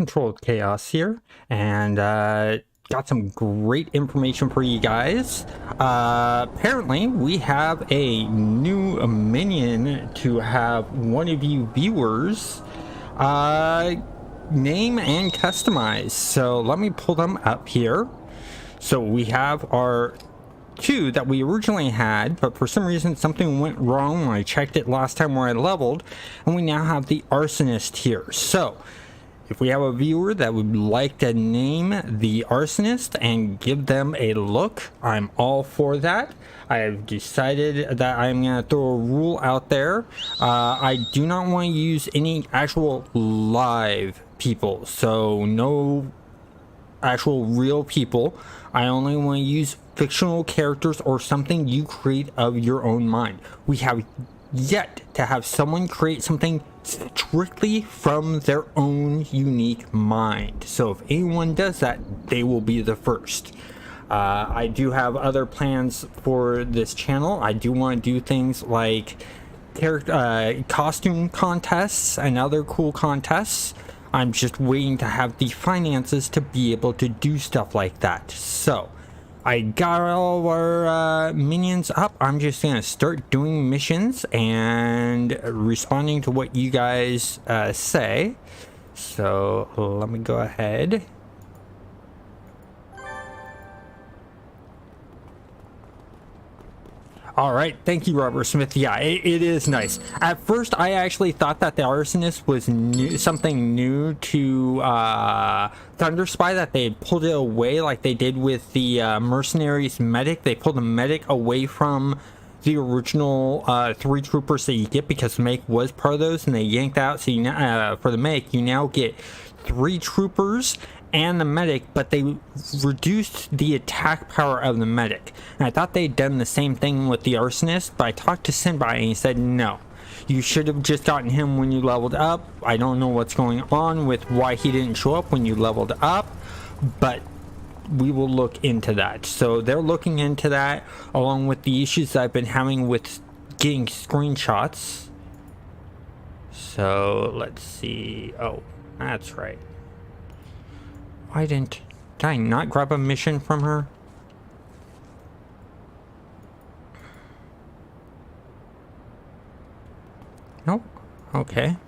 Controlled Chaos here, and got some great information for you guys. Apparently, we have a new minion to have one of you viewers name and customize. So let me pull them up here. So we have our two that we originally had, but for some reason something went wrong when I checked it last time where I leveled, and we now have the arsonist here. So if we have a viewer that would like to name the arsonist and give them a look, I'm all for that. I have decided that I'm going to throw a rule out there. I do not want to use any actual live people, so no actual real people. I only want to use fictional characters or something you create of your own mind. We have yet to have someone create something strictly from their own unique mind. So if anyone does that, they will be the first. I do have other plans for this channel. I do want to do things like costume contests and other cool contests. I'm just waiting to have the finances to be able to do stuff like that. So I got all our minions up. I'm just going to start doing missions and responding to what you guys say. So let me go ahead. All right, thank you, Robert Smith. Yeah, it is nice. At first, I actually thought that the arsonist was something new to Thunder Spy, that they had pulled it away like they did with the mercenaries medic. They pulled the medic away from the original 3 troopers that you get, because the medic was part of those, and they yanked out. So you for the medic, you now get 3 troopers and the medic, but they reduced the attack power of the medic. And I thought they'd done the same thing with the arsonist, but I talked to Sinbai and he said no, you should have just gotten him when you leveled up. I don't know what's going on with why he didn't show up when you leveled up, but we will look into that. So they're looking into that, along with the issues that I've been having with getting screenshots. So let's see. Oh, that's right. Why did I not grab a mission from her? Nope. Okay.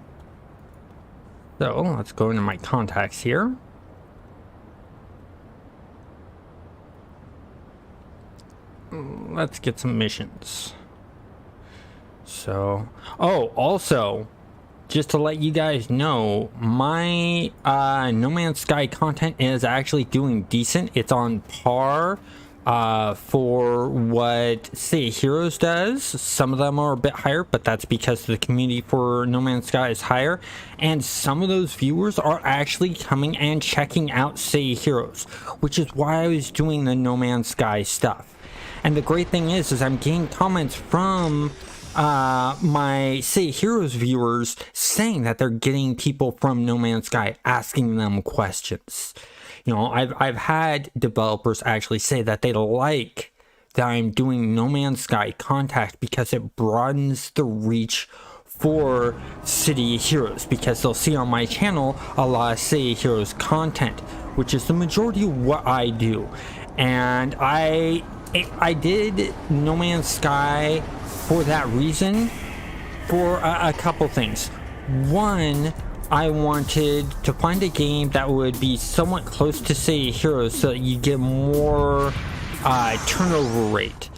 So let's go into my contacts here. Let's get some missions. So, oh, also, just to let you guys know, my No Man's Sky content is actually doing decent. It's on par for what Say Heroes does. Some of them are a bit higher, but that's because the community for No Man's Sky is higher. And some of those viewers are actually coming and checking out Say Heroes, which is why I was doing the No Man's Sky stuff. And the great thing is I'm getting comments from my Say Heroes viewers saying that they're getting people from No Man's Sky asking them questions. You know, I've had developers actually say that they like that I'm doing No Man's Sky contact because it broadens the reach for City Heroes, because they'll see on my channel a lot of City Heroes content, which is the majority of what I do. And I did No Man's Sky for that reason, for a couple things. One, I wanted to find a game that would be somewhat close to Say Heroes, so that you get more turnover rate.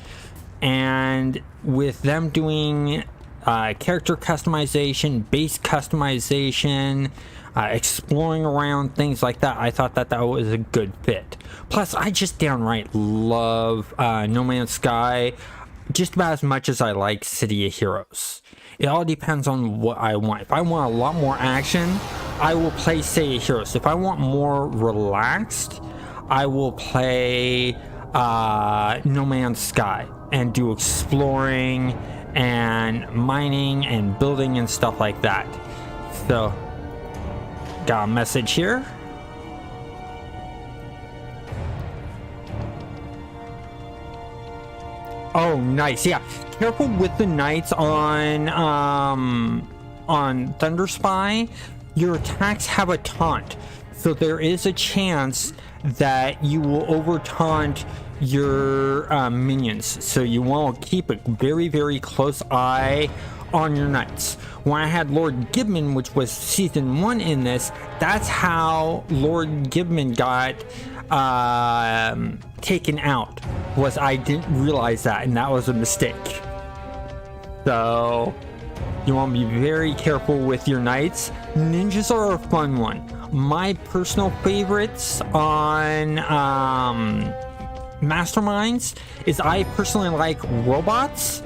And with them doing character customization, base customization, exploring around, things like that, I thought that was a good fit. Plus, I just downright love No Man's Sky just about as much as I like City of Heroes. It all depends on what I want. If I want a lot more action, I will play City of Heroes. If I want more relaxed, I will play No Man's Sky and do exploring and mining and building and stuff like that. So, got a message here. Oh, nice. Yeah, careful with the knights on Thunder Spy. Your attacks have a taunt. So there is a chance that you will overtaunt your minions. So you want to keep a very, very close eye on your knights. When I had Lord Gibman, which was season 1 in this, that's how Lord Gibman got taken out, was I didn't realize that, and that was a mistake. So you want to be very careful with your knights. Ninjas are a fun one. My personal favorites on Masterminds is I personally like robots,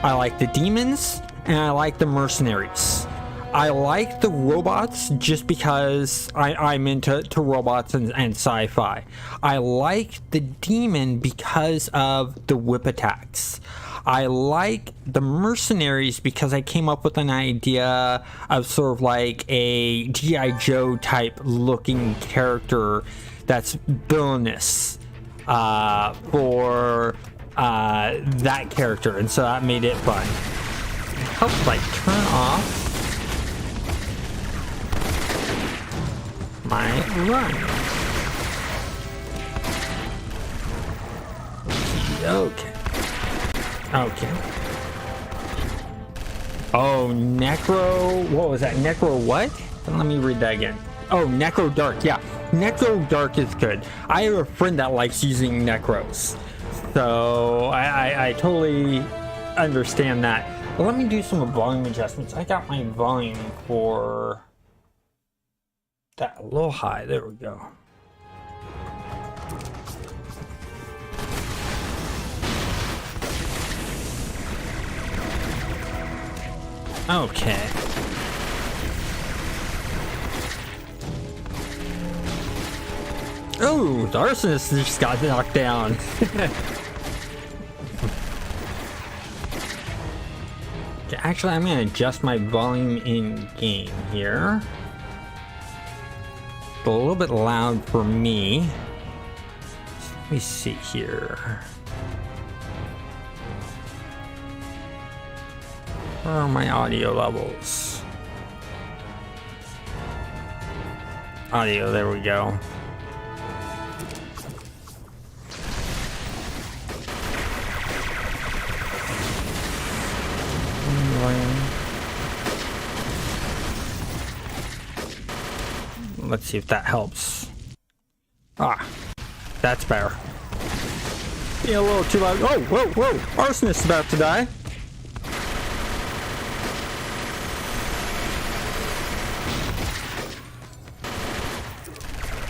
I like the demons, and I like the mercenaries. I like the robots just because I'm into robots and sci-fi. I like the demon because of the whip attacks. I like the mercenaries because I came up with an idea of sort of like a G.I. Joe type looking character that's villainous for that character, and so that made it fun. Help like turn off my run. Okay. Okay. Oh, Necro. What was that? Necro what? Let me read that again. Oh, Necro Dark. Yeah. Necro Dark is good. I have a friend that likes using Necros. So I totally understand that. But let me do some volume adjustments. I got my volume for that a little high. There we go. Okay. Oh, the arsonist just got knocked down. Okay, actually, I'm gonna adjust my volume in game here. It's a little bit loud for me. Let me see here. Where are my audio levels? Audio, there we go. Let's see if that helps. Ah, that's better. Being a little too loud. Oh, whoa, whoa! Arsonist's about to die.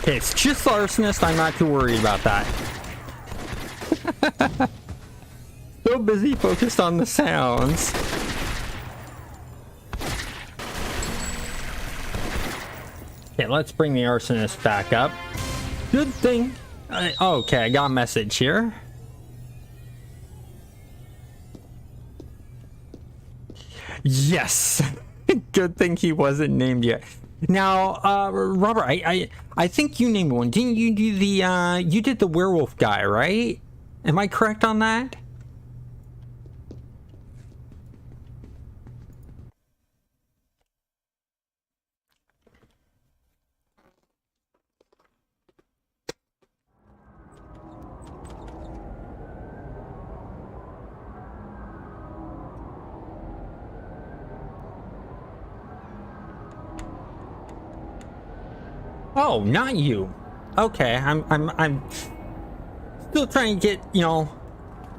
Okay, it's just the arsonist. I'm not too worried about that. So busy focused on the sounds. Okay, let's bring the arsonist back up. Good thing. Okay, I got a message here. Yes. Good thing he wasn't named yet. Now, Robert, I think you named one. Didn't you do the you did the werewolf guy, right? Am I correct on that? Oh, not you. Okay, I'm still trying to get, you know,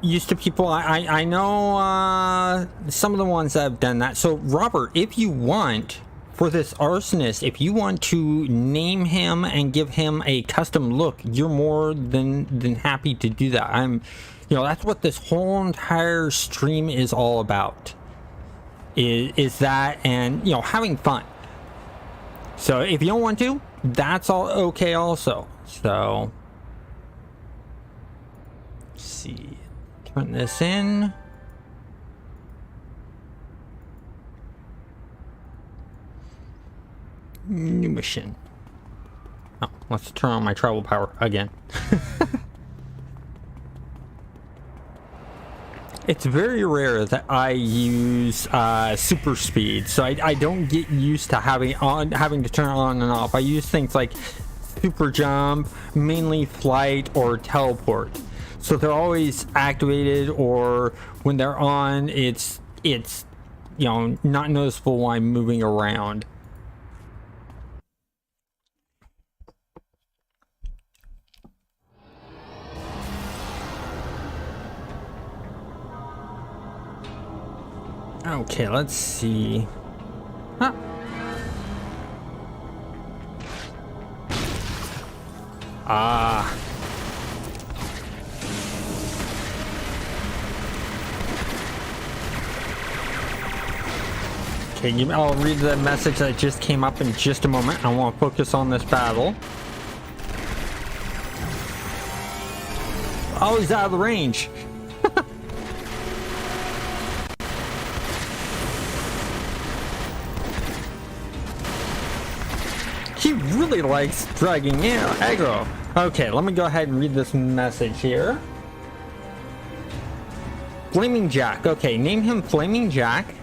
used to people. I know some of the ones that have done that. So Robert, if you want, for this arsonist, if you want to name him and give him a custom look, you're more than happy to do that. You know, that's what this whole entire stream is all about. Is that, and you know, having fun. So if you don't want to, that's all okay also. So let's see, turn this in. New mission. Oh, let's turn on my travel power again. It's very rare that I use super speed, so I don't get used to having to turn it on and off. I use things like super jump, mainly flight, or teleport. So they're always activated, or when they're on, it's you know, not noticeable while I'm moving around. Okay, let's see. Huh. Ah. Okay, I'll read the message that just came up in just a moment. I want to focus on this battle. Oh, he's out of the range. He really likes dragging aggro. Okay, let me go ahead and read this message here. Flaming Jack. Okay, name him Flaming Jack.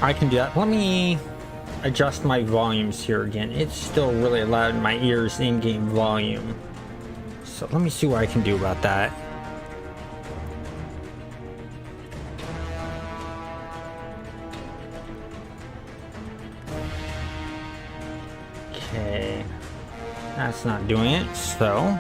I can do that. Let me adjust my volumes here again. It's still really loud in my ears, in-game volume. So let me see what I can do about that. Okay, that's not doing it, so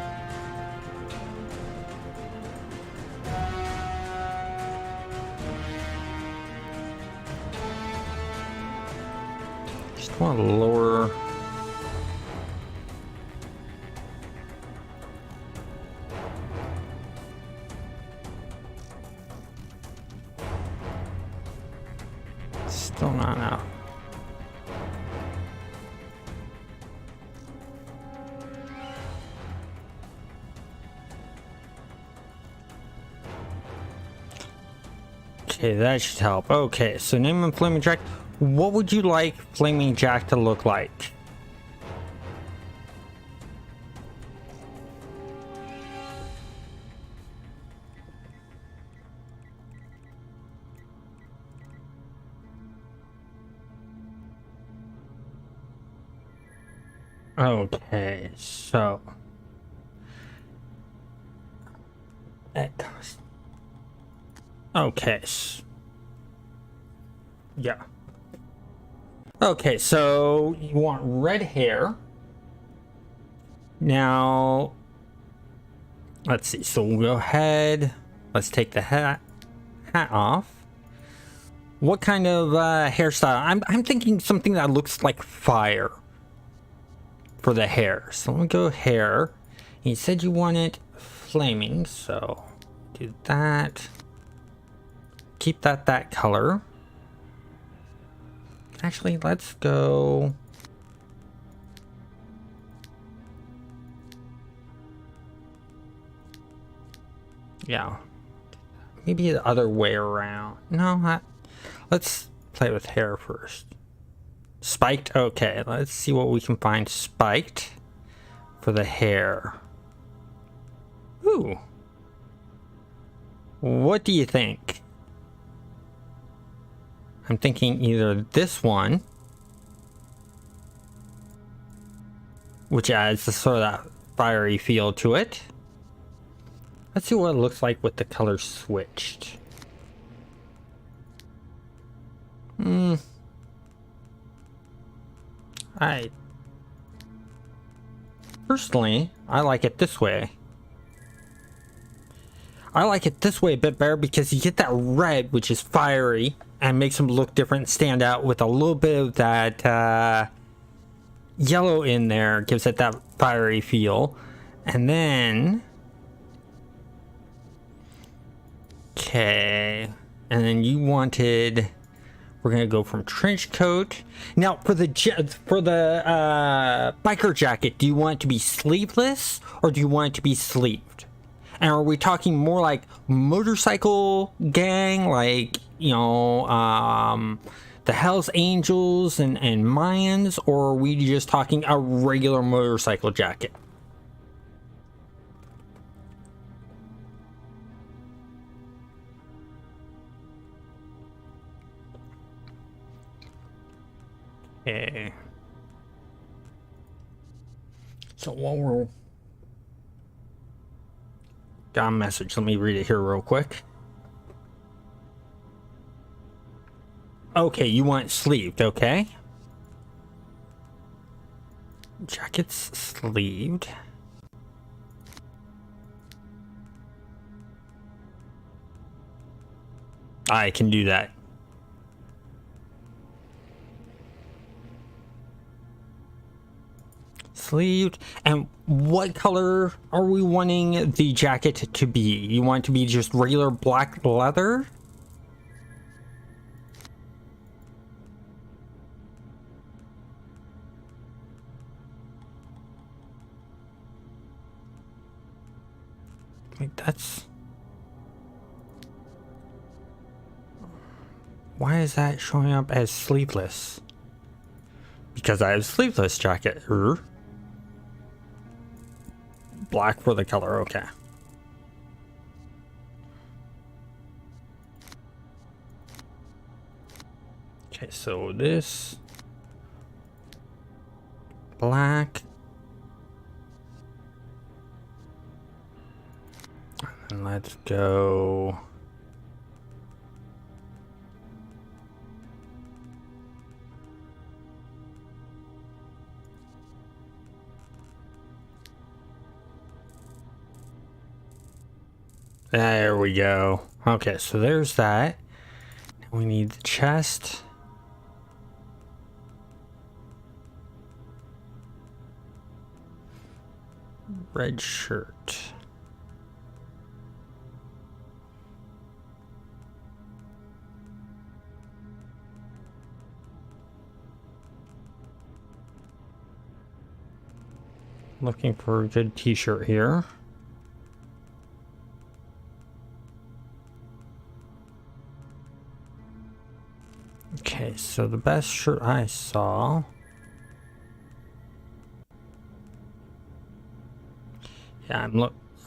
just want to lower. Still not enough. Okay, that should help. Okay, so name him Flaming Jack. What would you like Flaming Jack to look like? Okay, so that cost. Okay. Yeah. Okay, so you want red hair. Now, let's see. So we'll go ahead. Let's take the hat off. What kind of hairstyle? I'm thinking something that looks like fire for the hair. So let me go hair. You said you wanted flaming, so do that. Keep that color. Actually, let's go. Yeah. Maybe the other way around. No, let's play with hair first. Spiked? Okay, let's see what we can find spiked for the hair. Ooh. What do you think? I'm thinking either this one, which adds the sort of that fiery feel to it. Let's see what it looks like with the color switched. Personally, I like it this way. I like it this way a bit better because you get that red, which is fiery, and makes them look different, stand out with a little bit of that yellow in there, gives it that fiery feel. And then, okay, and then you wanted, we're gonna go from trench coat. Now for the biker jacket, do you want it to be sleeveless or do you want it to be sleeved? And are we talking more like motorcycle gang, like, you know, the Hells Angels and Mayans, or are we just talking a regular motorcycle jacket? So while we're... Got a message. Let me read it here real quick. Okay, you want sleeved, okay? Jacket's sleeved. I can do that. Sleeved. And what color are we wanting the jacket to be? You want it to be just regular black leather? Wait, that's... Why is that showing up as sleeveless? Because I have sleeveless jacket. Black for the color, okay. Okay, so this black. And let's go. There we go. Okay, so there's that. Now we need the chest. Red shirt. Looking for a good t-shirt here. Okay, so the best shirt I saw. Yeah,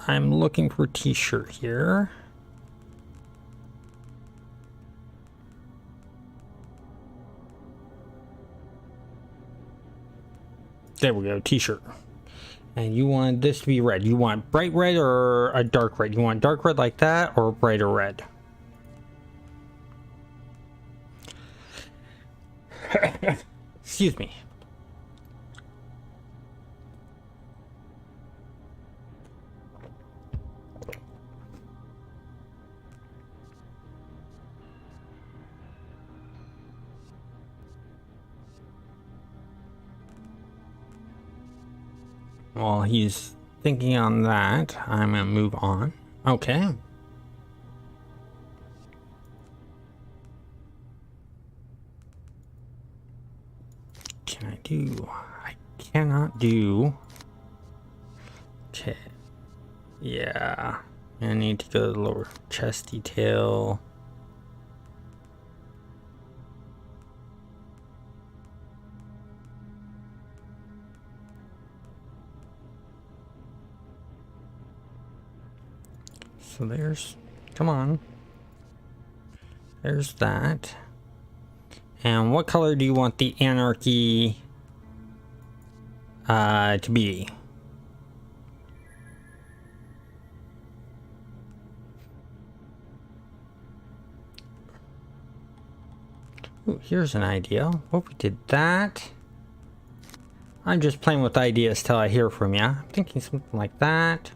I'm looking for a t-shirt here. There we go, t-shirt. And you want this to be red. You want bright red or a dark red? You want dark red like that or brighter red? Excuse me. While he's thinking on that, I'm gonna move on. Okay. Can I do? I cannot do. Okay. Yeah. I need to go to the lower chest detail. So there's, come on. There's that. And what color do you want the anarchy to be? Ooh, here's an idea. What if we did that? I'm just playing with ideas till I hear from you. I'm thinking something like that.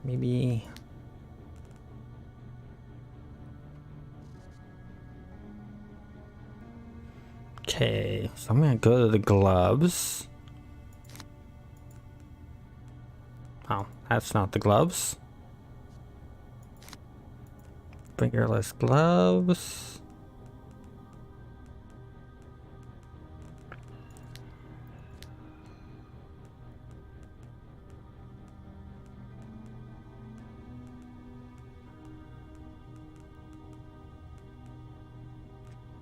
Maybe. Okay, so I'm gonna go to the gloves. Oh, that's not the gloves. Fingerless gloves.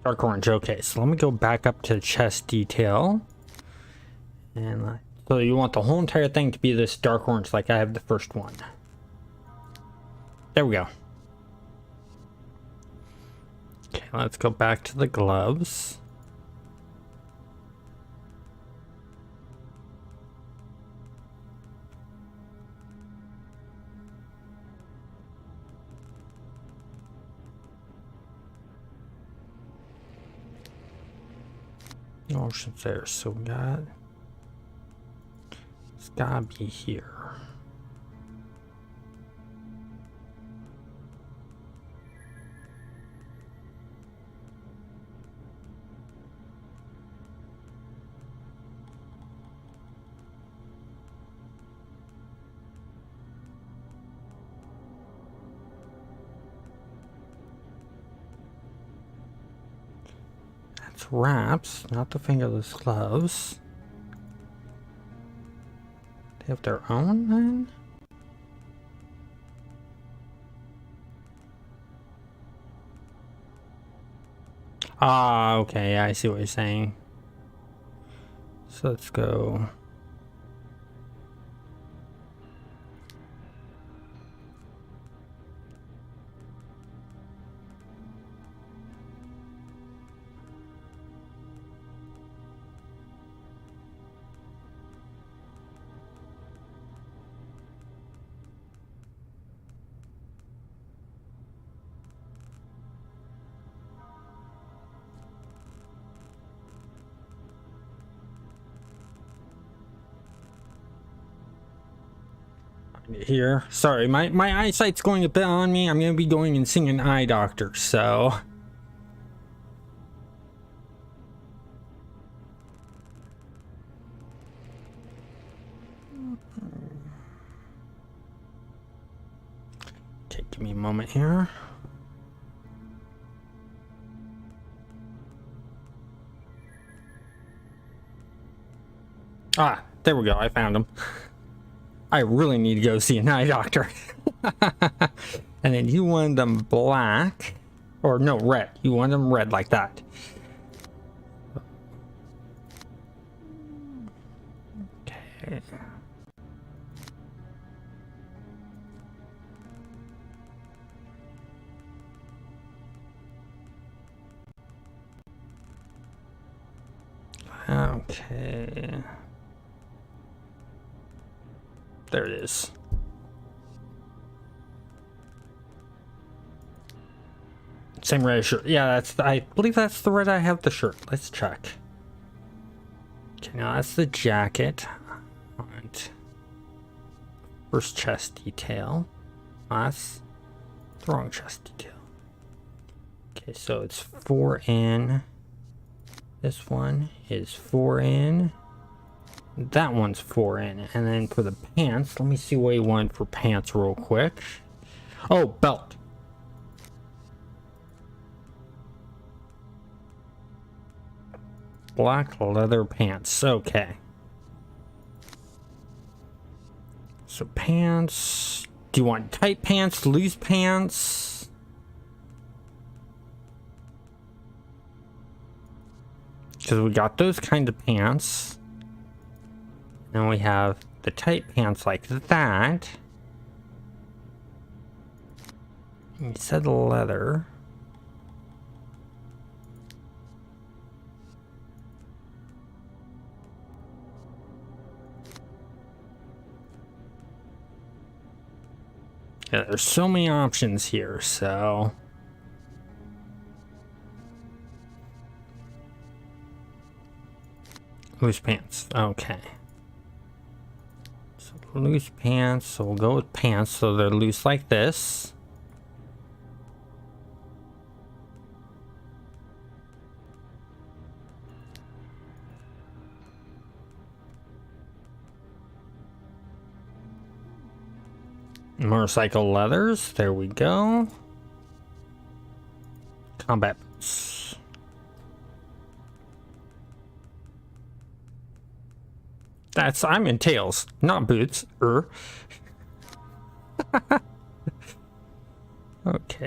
Dark orange. Okay, so let me go back up to chest detail. And so you want the whole entire thing to be this dark orange like I have the first one. There we go. Okay, let's go back to the gloves. No options there, so we got... It's gotta be here. That's wraps, not the fingerless gloves. They have their own then? Ah, okay, I see what you're saying. So let's go. Here, sorry, my eyesight's going a bit on me. I'm gonna be going and seeing an eye doctor, so okay, give me a moment here. Ah, there we go, I found him. I really need to go see an eye doctor. And then you want them black, or no, red. You want them red like that. Okay. Okay. There it is. Same red shirt. Yeah, that's, I believe that's the red I have the shirt. Let's check. Okay, now that's the jacket. And first chest detail. That's the wrong chest detail. Okay, so it's 4 in. This one is 4 in. That one's 4 in. And then for the pants, let me see what you want for pants real quick. Oh, belt. Black leather pants. Okay. So pants. Do you want tight pants, loose pants? Because we got those kind of pants. Then we have the tight pants like that. You said leather. Yeah, there's so many options here, so... Loose pants, okay. So loose pants, so we'll go with pants, so they're loose like this. Motorcycle leathers, there we go. Combat boots. That's, I'm in tails, not boots. Okay,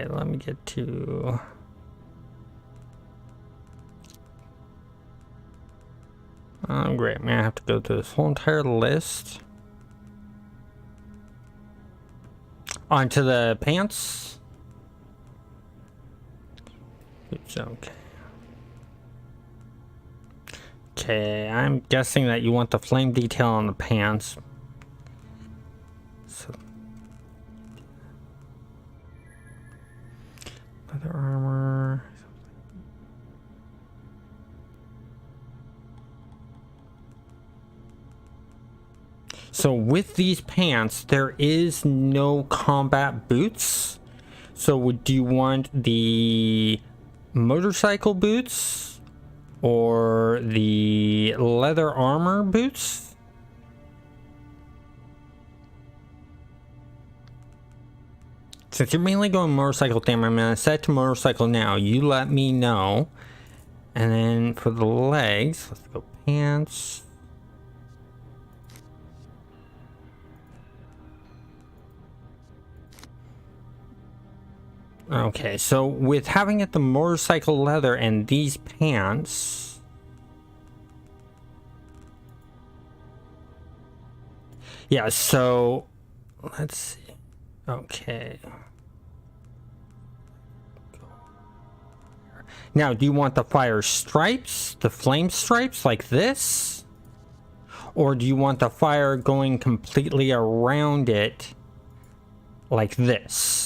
let me get to... Oh, great, I'm gonna have to go through this whole entire list. Onto the pants. Oops, okay. Okay, I'm guessing that you want the flame detail on the pants. So, leather armor. So with these pants, there is no combat boots. So do you want the motorcycle boots or the leather armor boots? Since you're mainly going motorcycle theme, I'm going to set to motorcycle now. You let me know. And then for the legs, let's go pants. Okay, so with having it the motorcycle leather and these pants, yeah, so let's see. Okay. Now, do you want the fire stripes, the flame stripes like this? Or do you want the fire going completely around it like this?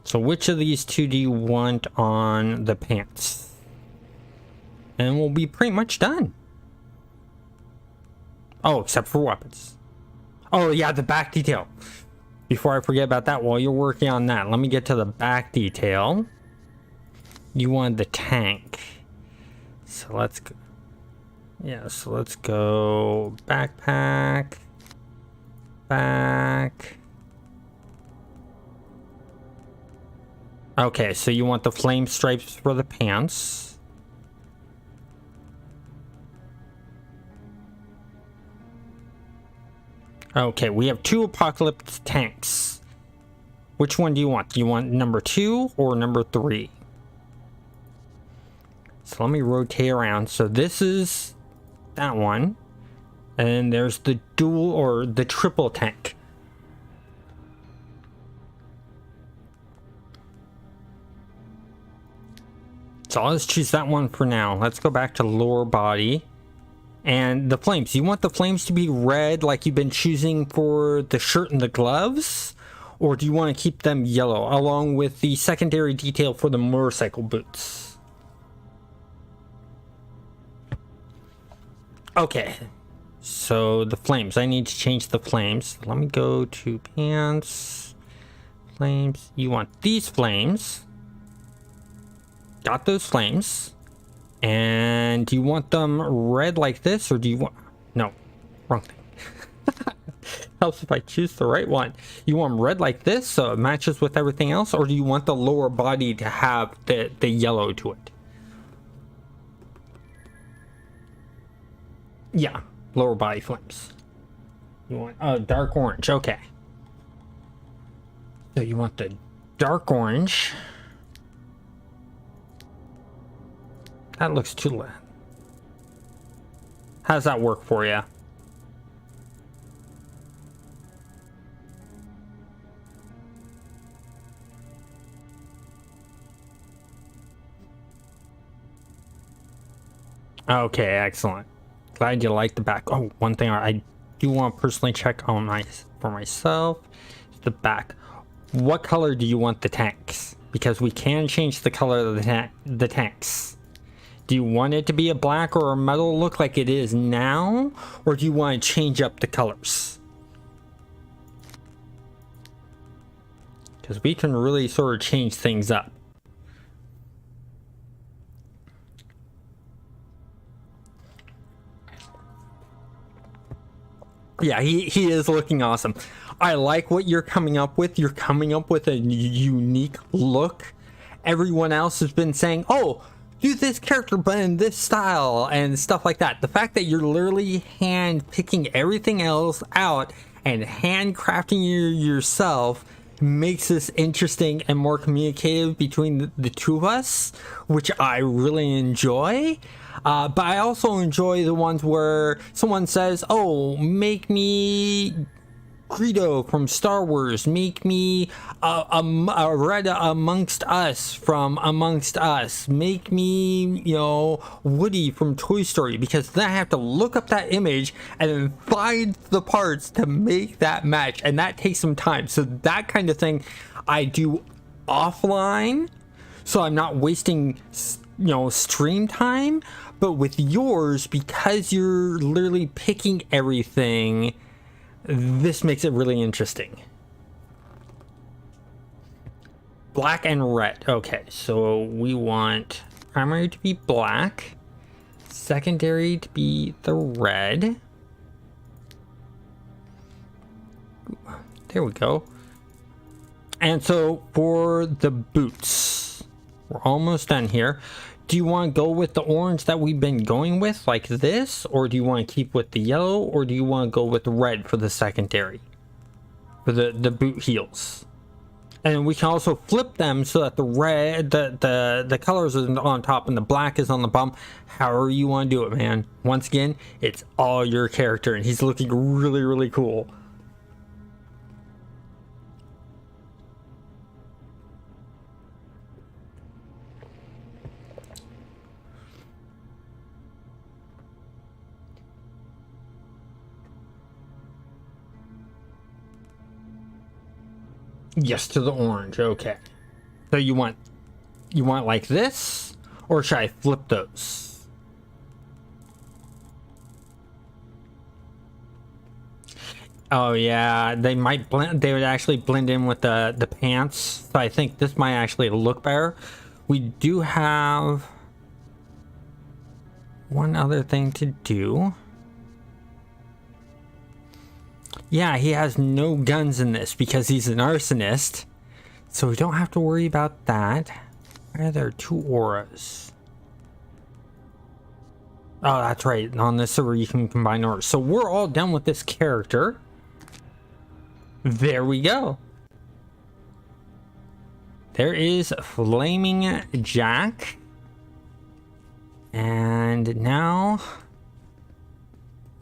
So which of these two do you want on the pants? And we'll be pretty much done. Oh, except for weapons. Oh yeah, the back detail. Before I forget about that, while you're working on that, let me get to the back detail. You want the tank. So let's go. Yeah, so let's go backpack. Back. Okay, so you want the flame stripes for the pants. Okay, we have 2 apocalypse tanks. Which one do you want? Do you want number 2 or number 3? So let me rotate around. So this is that one. And then there's the dual or the triple tank. So let's choose that one for now. Let's go back to lower body. And the flames. You want the flames to be red like you've been choosing for the shirt and the gloves? Or do you want to keep them yellow along with the secondary detail for the motorcycle boots? Okay. So the flames. I need to change the flames. Let me go to pants. Flames. You want these flames. Got those flames. And do you want them red like this, or do you want... No, wrong thing. Helps if I choose the right one. You want them red like this, so it matches with everything else, or do you want the lower body to have the yellow to it? Yeah, lower body flames. You want dark orange, okay. So you want the dark orange. That looks too loud. How does that work for you? Okay, excellent. Glad you like the back. Oh, one thing I do want to personally check on for myself is the back. What color do you want the tanks? Because we can change the color of the tanks. Do you want it to be a black or a metal look like it is now? Or do you want to change up the colors? Because we can really sort of change things up. Yeah, he is looking awesome. I like what you're coming up with. You're coming up with a unique look. Everyone else has been saying, oh, do this character but in this style and stuff like that. The fact that you're literally hand picking everything else out and handcrafting yourself makes this interesting and more communicative between the two of us, which I really enjoy. But I also enjoy the ones where someone says, oh, make me Greedo from Star Wars, make me a Red Amongst Us from Amongst Us, make me, you know, Woody from Toy Story, because then I have to look up that image and then find the parts to make that match, and that takes some time. So that kind of thing I do offline, so I'm not wasting, you know, stream time. But with yours, because you're literally picking everything, this makes it really interesting. Black and red. Okay, so we want primary to be black, secondary to be the red. There we go. And so for the boots, we're almost done here. Do you want to go with the orange that we've been going with, like this? Or do you want to keep with the yellow? Or do you want to go with red for the secondary? For the boot heels? And we can also flip them so that the red, the colors are on top and the black is on the bottom. However you want to do it, man. Once again, it's all your character, and he's looking really, really cool. Yes to the orange. Okay. So you want like this, or should I flip those? Oh yeah, they might blend. They would actually blend in with the pants. So I think this might actually look better. We do have one other thing to do. Yeah, he has no guns in this because he's an arsonist. So we don't have to worry about that. Why are there two auras? Oh, that's right. On this server, you can combine auras. So we're all done with this character. There we go. There is Flaming Jack. And now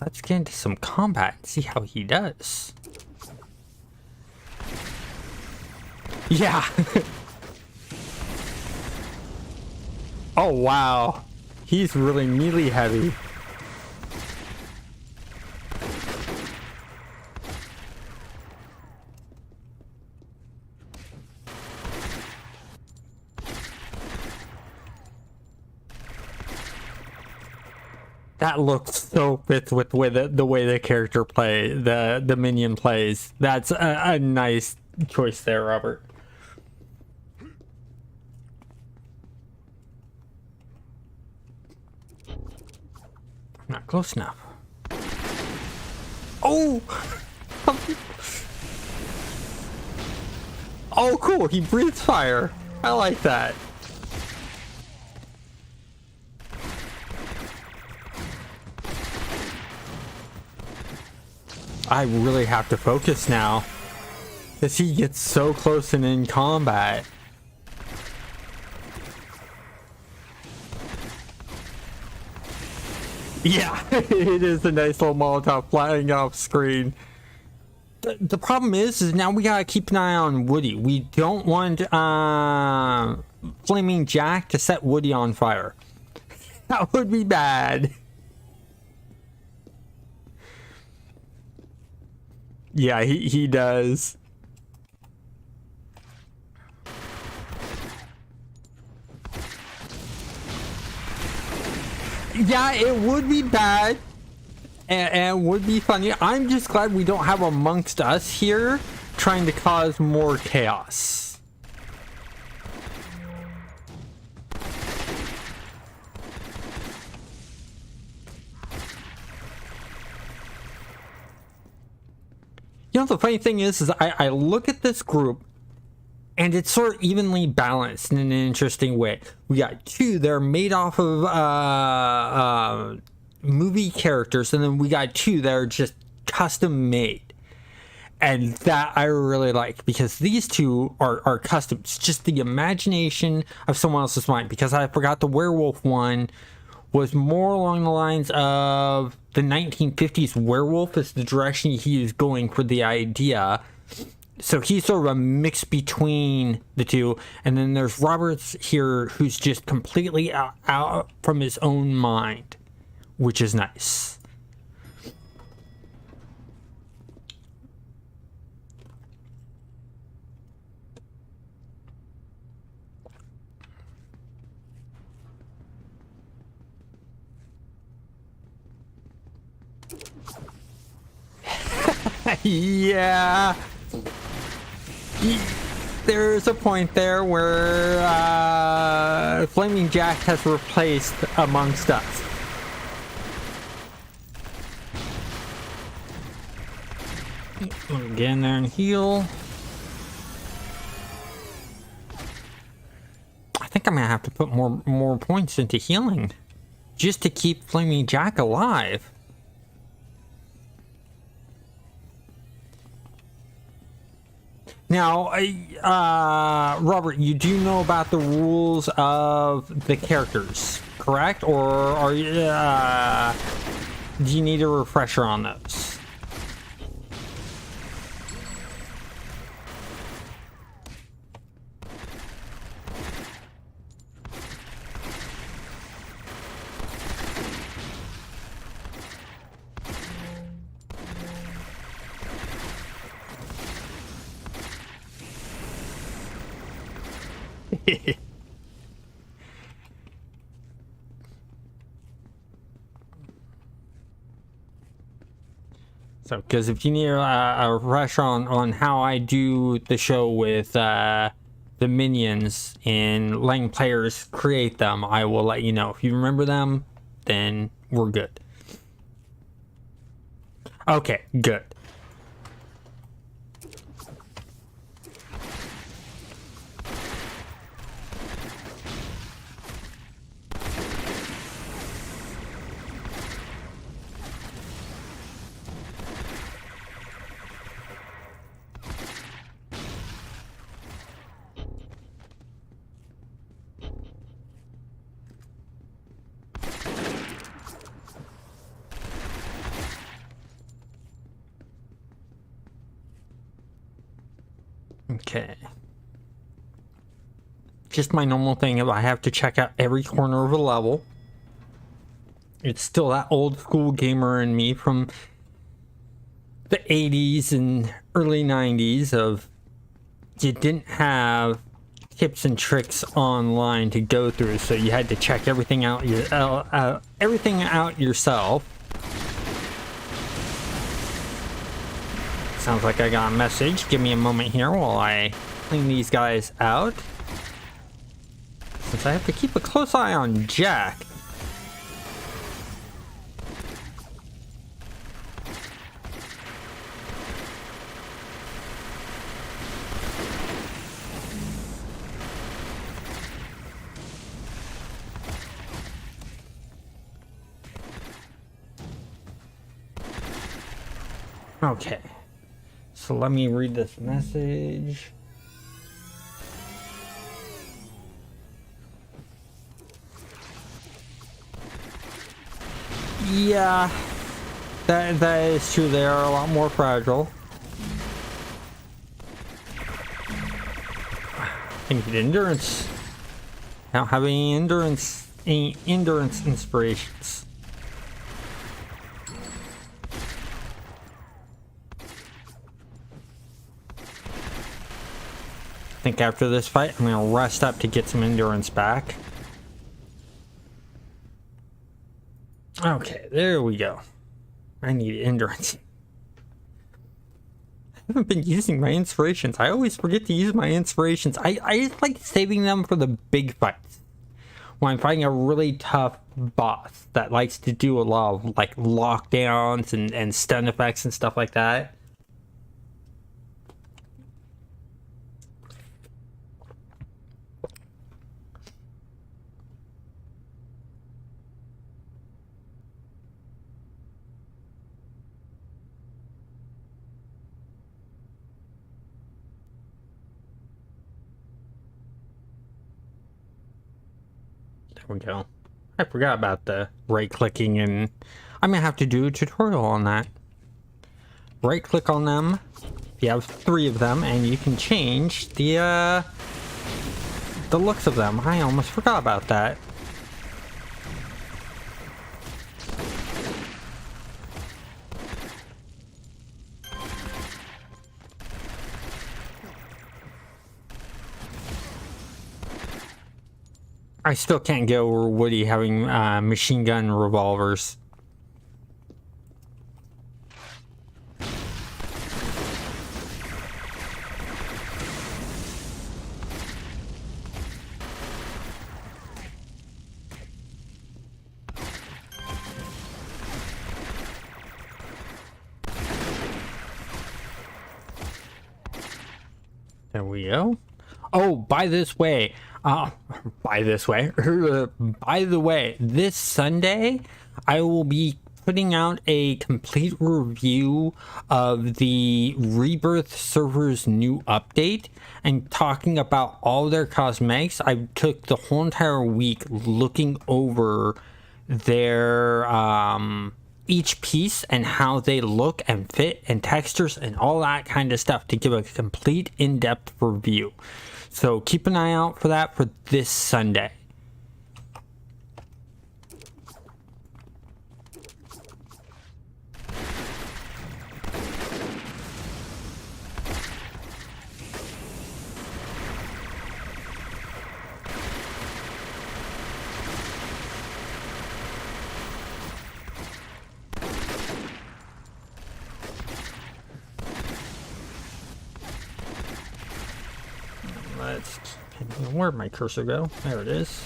let's get into some combat and see how he does. Yeah. Oh, wow. He's really melee heavy. That looks so fits with the way the character the minion plays. That's a nice choice there, Robert. Not close enough. Oh! Oh, cool. He breathes fire. I like that. I really have to focus now, because he gets so close and in combat. Yeah, it is a nice little Molotov flying off screen. The problem is now we gotta keep an eye on Woody. We don't want Flaming Jack to set Woody on fire. That would be bad. Yeah, he does. Yeah, it would be bad and would be funny. I'm just glad we don't have amongst us here trying to cause more chaos. You know, the funny thing is I look at this group and it's sort of evenly balanced in an interesting way. We got two that are made off of movie characters, and then we got two that are just custom made. And that I really like, because these two are custom. It's just the imagination of someone else's mind, because I forgot the werewolf one was more along the lines of the 1950s werewolf is the direction he is going for the idea. So he's sort of a mix between the two. And then there's Roberts here, who's just completely out from his own mind, which is nice. Yeah. There's a point there where Flaming Jack has replaced amongst us. Get in there and heal. I think I'm gonna have to put more points into healing just to keep Flaming Jack alive. Now, Robert, you do know about the rules of the characters, correct? Or are you, do you need a refresher on those? So, because if you need a refresher on how I do the show with the minions and letting players create them, I will let you know. If you remember them, then we're good. Okay, good. Okay. Just my normal thing if I have to check out every corner of a level. It's still that old school gamer in me from the 80s and early 90s of you didn't have tips and tricks online to go through, so you had to check everything out yourself. Sounds like I got a message. Give me a moment here while I clean these guys out. Since I have to keep a close eye on Jack. Okay. So let me read this message. Yeah, that is true. They are a lot more fragile. I need endurance. I don't have any endurance inspirations. I think after this fight, I'm gonna rest up to get some endurance back. Okay, there we go. I need endurance. I haven't been using my inspirations. I always forget to use my inspirations. I just like saving them for the big fights. When I'm fighting a really tough boss that likes to do a lot of like lockdowns and stun effects and stuff like that. There we go. I forgot about the right clicking, and I'm gonna have to do a tutorial on that. Right click on them. You have 3 of them, and you can change the looks of them. I almost forgot about that. I still can't get over Woody having machine gun revolvers. There we go. Oh, by the way, this Sunday, I will be putting out a complete review of the Rebirth server's new update and talking about all their cosmetics. I took the whole entire week looking over their each piece and how they look and fit and textures and all that kind of stuff to give a complete in-depth review. So keep an eye out for that for this Sunday. Where'd my cursor go? There it is.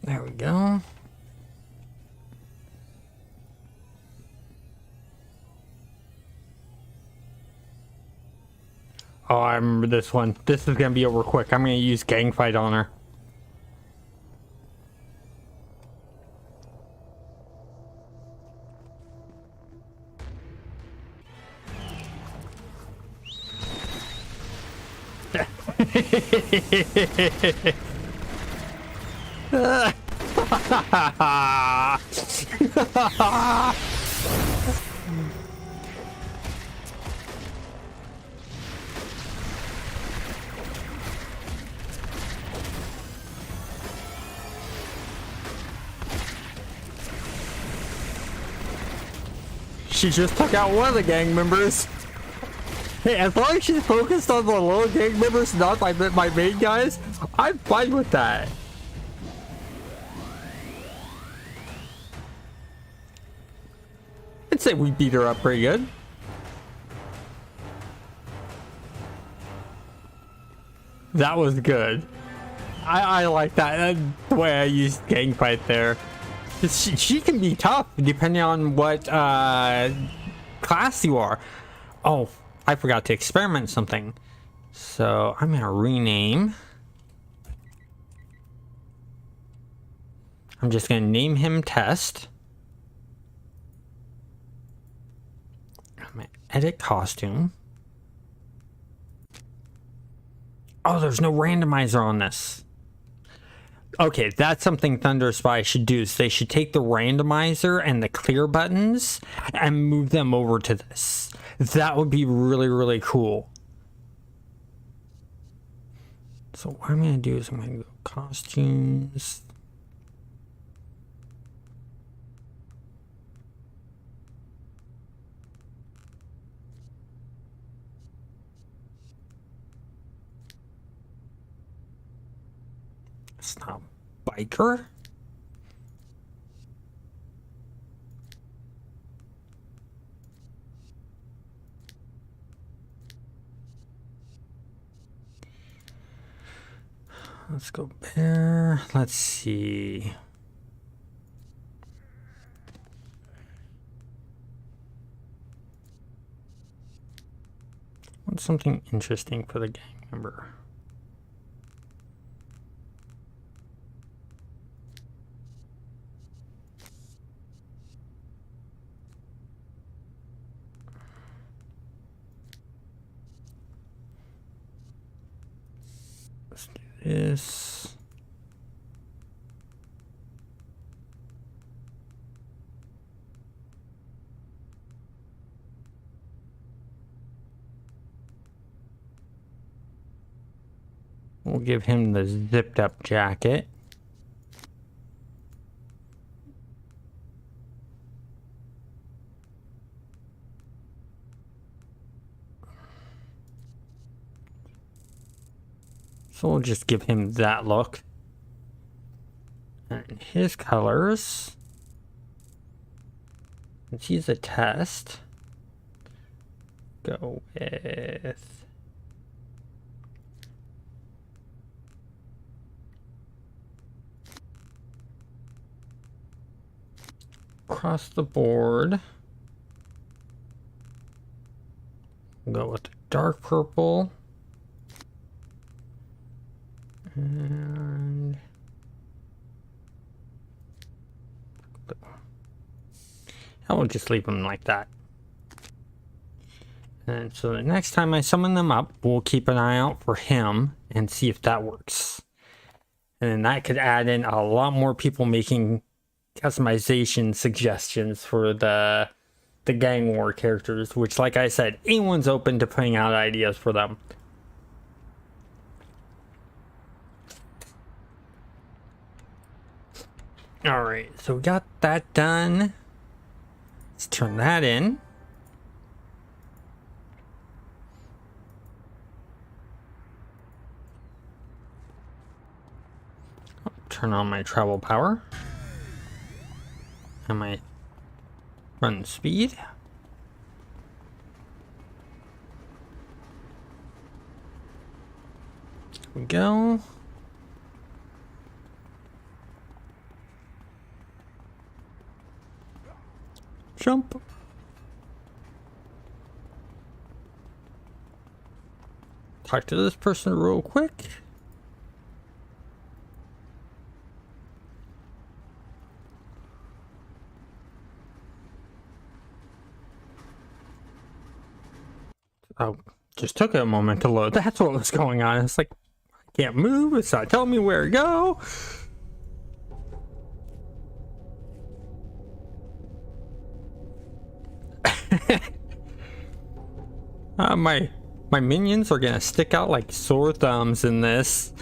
There we go. Oh, I remember this one. This is gonna be over quick. I'm gonna use gang fight on her. She just took out one of the gang members. Hey, as long as she's focused on the little gang members, not my main guys, I'm fine with that. I'd say we beat her up pretty good. That was good. I like that. That's the way I used gang fight there. She can be tough depending on what class you are. Oh, I forgot to experiment something. So I'm gonna rename. I'm just gonna name him Test. I'm gonna edit costume. Oh, there's no randomizer on this. Okay, that's something Thunder Spy should do. Is they should take the randomizer and the clear buttons and move them over to this. That would be really, really cool. So what I'm going to do is I'm going to go costumes. It's not biker. Let's go there. Let's see. What's something interesting for the gang member? Let's do this. We'll give him the zipped up jacket. So we'll just give him that look. And his colors. Let's use a test. Go with across the board. We'll go with the dark purple. And I will just leave them like that. And so the next time I summon them up, we'll keep an eye out for him and see if that works. And then that could add in a lot more people making customization suggestions for the gang war characters, which, like I said, anyone's open to putting out ideas for them. All right, so we got that done. Let's turn that in. Turn on my travel power and my run speed. Here we go. Jump. Talk to this person real quick. Oh, just took a moment to load. That's what was going on. It's like, I can't move. It's not telling me where to go. My minions are gonna stick out like sore thumbs in this.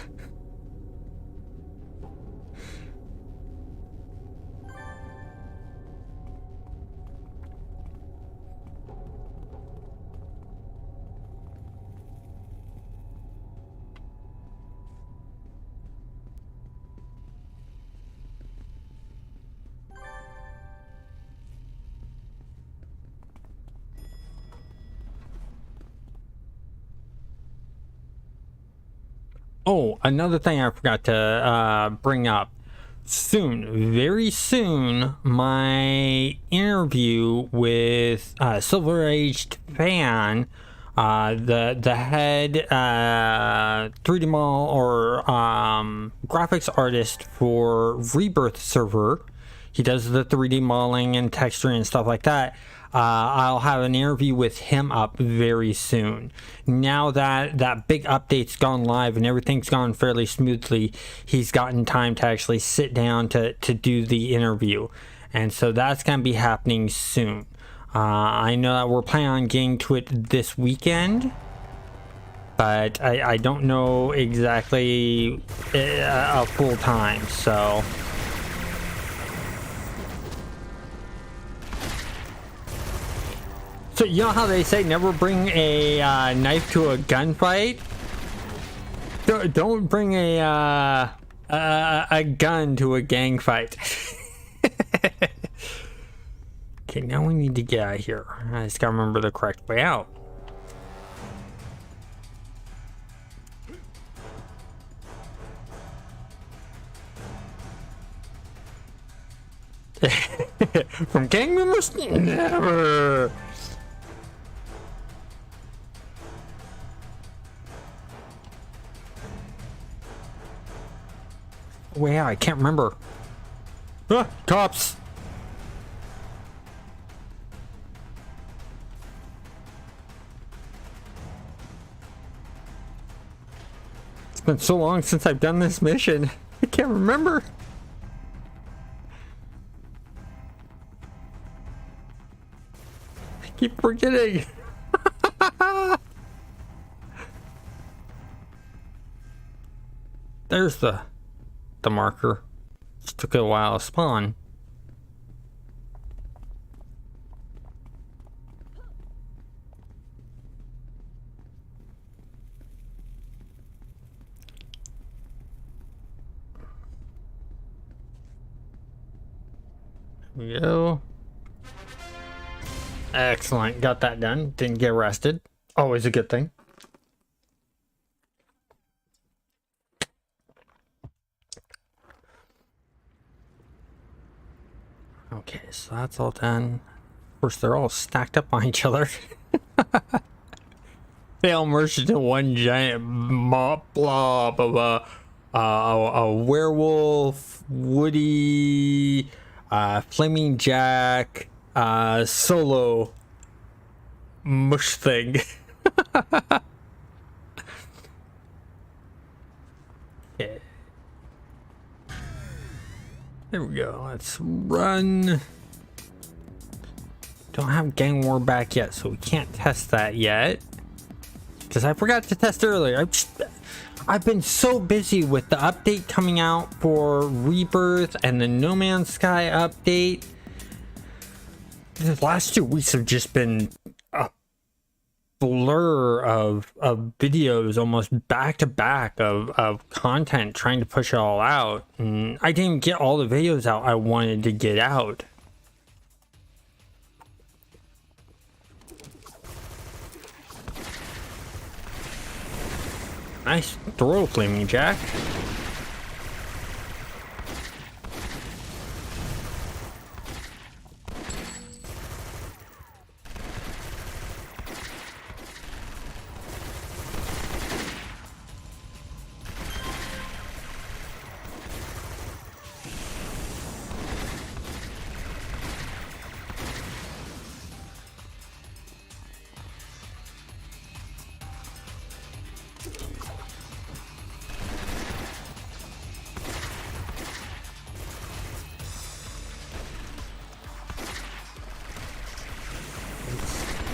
Oh, another thing I forgot to bring up. Soon, very soon, my interview with Silver Aged Fan, the head 3D model or graphics artist for Rebirth server. He does the 3D modeling and texturing and stuff like that. I'll have an interview with him up very soon. Now that that big update's gone live and everything's gone fairly smoothly, he's gotten time to actually sit down to do the interview. And so that's going to be happening soon. I know that we're planning on getting to it this weekend, but I don't know exactly a full time, so... So you know how they say never bring a knife to a gunfight? Don't bring a gun to a gang fight. Okay, now we need to get out of here. I just gotta remember the correct way out. From gang members? Never! Wait, I can't remember. Ah, cops! It's been so long since I've done this mission. I can't remember. I keep forgetting. There's the marker. Just took a while to spawn. Here we go. Excellent. Got that done. Didn't get arrested. Always a good thing. Okay, so that's all done. Of course, they're all stacked up on each other. They all merged into one giant mob blob of a werewolf, Woody, Flaming Jack, solo mush thing. Okay. There we go. Let's run. Don't have gang war back yet, so we can't test that yet. Because I forgot to test earlier. I've been so busy with the update coming out for Rebirth and the No Man's Sky update. The last 2 weeks have just been a blur of videos, almost back to back of content, trying to push it all out. And I didn't get all the videos out I wanted to get out. Nice throw, Flaming Jack.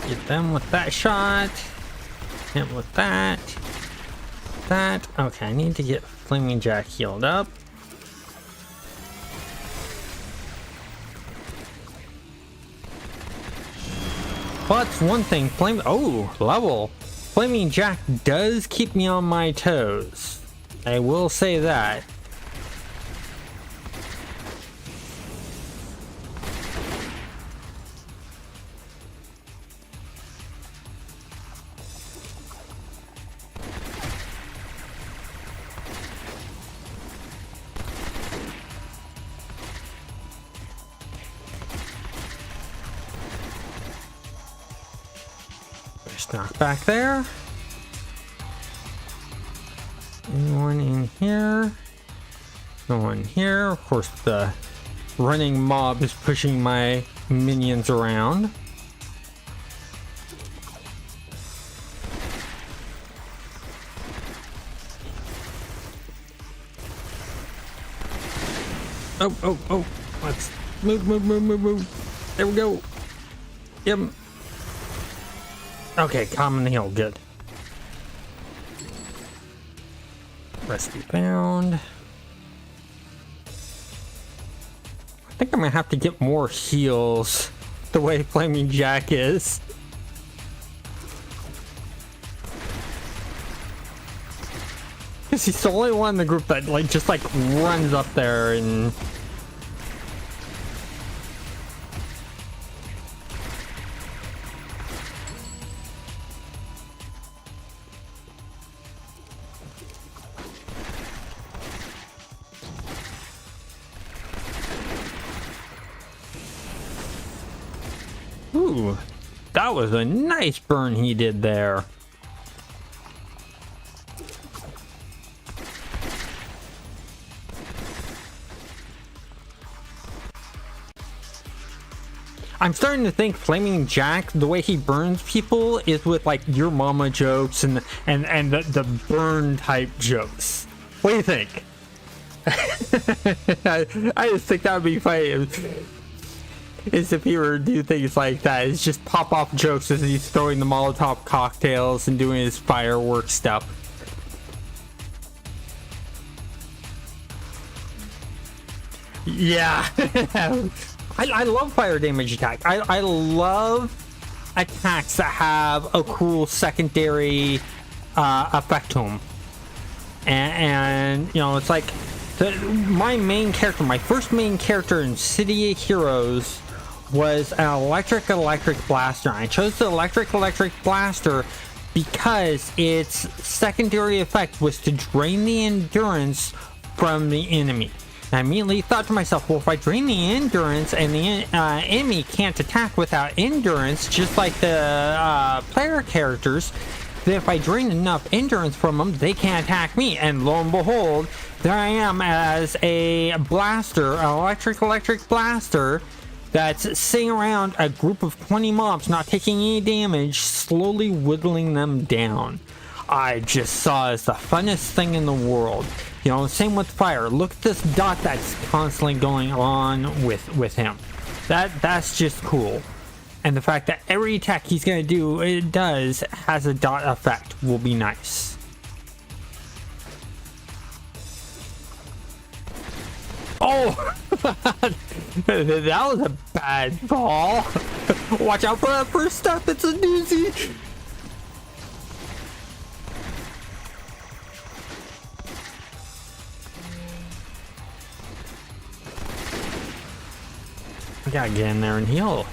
Get them with that shot. Him with that. That. Okay, I need to get Flaming Jack healed up. Well, that's one thing. Level. Flaming Jack does keep me on my toes. I will say that. Knock back there. Anyone in here? No one here. Of course, the running mob is pushing my minions around. Oh. Let's move. There we go. Yep. Okay, common heal, good. Recipe found. I think I'm gonna have to get more heals the way Flaming Jack is. Because he's the only one in the group that just runs up there and... Ooh, that was a nice burn he did there. I'm starting to think Flaming Jack, the way he burns people, is with your mama jokes and the burn type jokes. What do you think? I just think that would be funny. Is if he were to do things like that. It's just pop off jokes as he's throwing the Molotov cocktails and doing his fireworks stuff. Yeah. I love fire damage attack. I love attacks that have a cool secondary effect to them. And it's like my first main character in City of Heroes was an electric blaster. I chose the electric blaster because its secondary effect was to drain the endurance from the enemy. I immediately thought to myself, well, if I drain the endurance and the enemy can't attack without endurance, just like the player characters, then if I drain enough endurance from them, they can't attack me. And lo and behold, there I am as a blaster, an electric blaster, that's sitting around a group of 20 mobs, not taking any damage, slowly whittling them down. I just saw it as the funnest thing in the world. You know, same with fire. Look at this dot that's constantly going on with him. That's just cool. And the fact that every attack he's gonna do, it does, has a dot effect, will be nice. Oh! That was a bad ball. Watch out for that first step, it's a doozy. I gotta get in there and heal.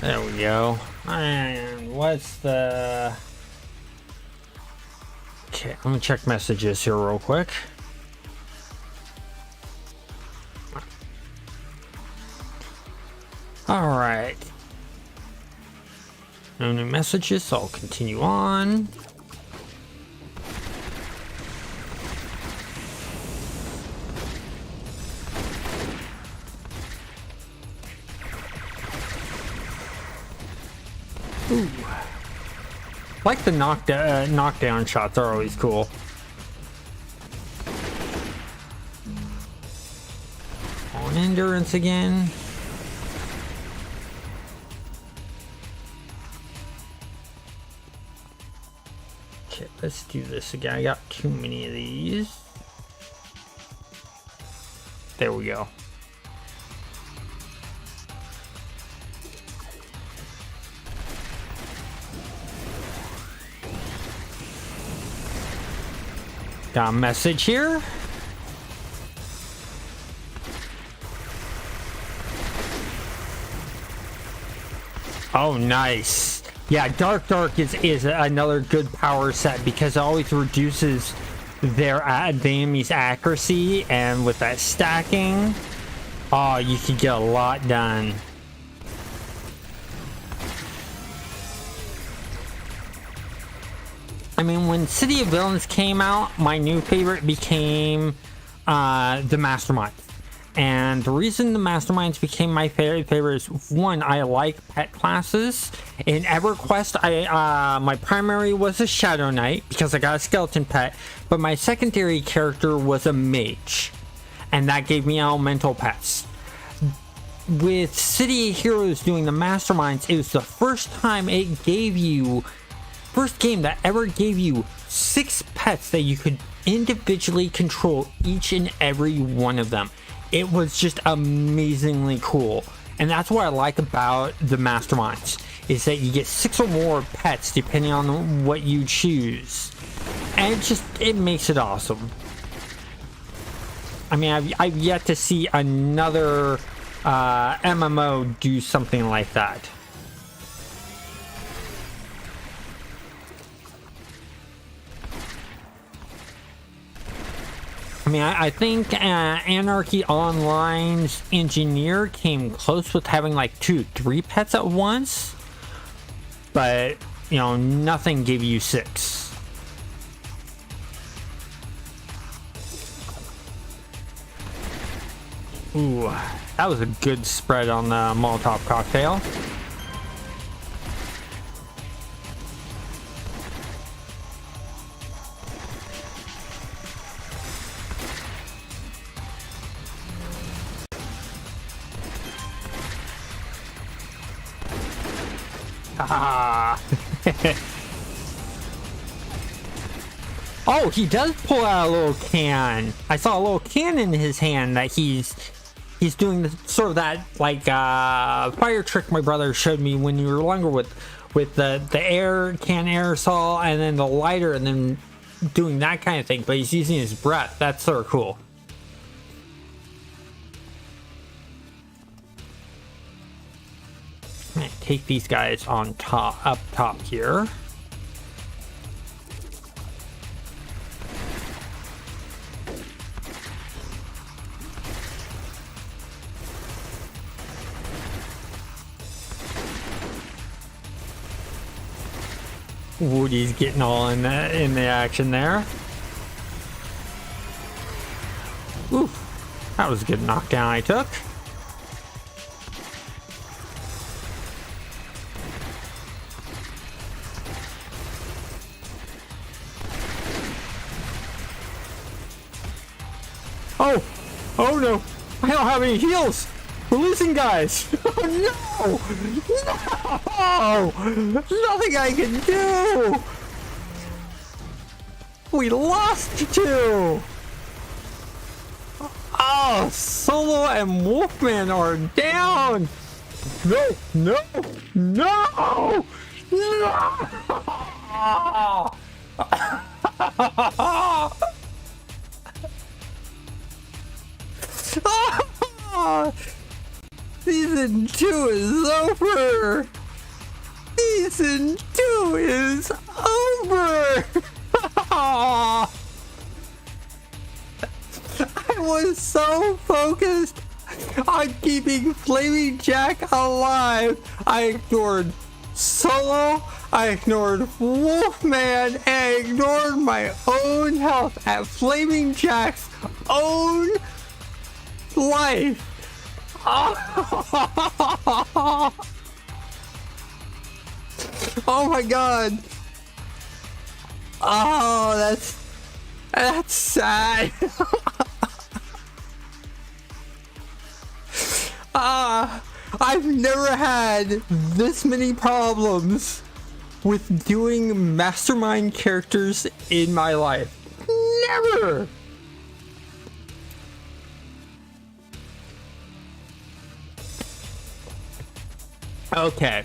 There we go. And what's the... Okay, let me check messages here real quick. Alright. No new messages, so I'll continue on. Ooh. Like the knockdown shots are always cool. On endurance again. Okay, let's do this again. I got too many of these. There we go. Got a message here. Oh, nice. Yeah, Dark is another good power set because it always reduces their the enemy's accuracy, and with that stacking, oh, you can get a lot done. I mean, when City of Villains came out, my new favorite became the Masterminds. And the reason the Masterminds became my favorite is, one, I like pet classes. In EverQuest, my primary was a Shadow Knight because I got a skeleton pet, but my secondary character was a mage, and that gave me elemental pets. With City of Heroes doing the Masterminds, it was the first time it gave you... first game that ever gave you 6 pets that you could individually control each and every one of them. It was just amazingly cool, and that's what I like about the Masterminds, is that you get 6 or more pets depending on what you choose, and it makes it awesome. I mean, I've yet to see another MMO do something like that. I mean, I think Anarchy Online's engineer came close with having like 2-3 pets at once, but you know, nothing gave you 6. Ooh, that was a good spread on the Molotov cocktail. Ah. Oh, he does pull out a little can. I saw a little can in his hand that he's doing the, sort of that like fire trick my brother showed me when you were younger with the air can aerosol and then the lighter and then doing that kind of thing, but he's using his breath. That's sort of cool. I'm gonna take these guys on top, up top here. Woody's getting all in the action there. Oof, that was a good knockdown I took. Oh no, I don't have any heals. We're losing, guys. Oh no! Nothing I can do. We lost two. Oh, Solo and Wolfman are down. No, no, no, no. Season 2 is over. Season 2 is over. I was so focused on keeping Flaming Jack alive. I ignored Solo, I ignored Wolfman, and I ignored my own health at Flaming Jack's own life. Oh my god. Oh, that's sad. I've never had this many problems with doing mastermind characters in my life. Never. Okay,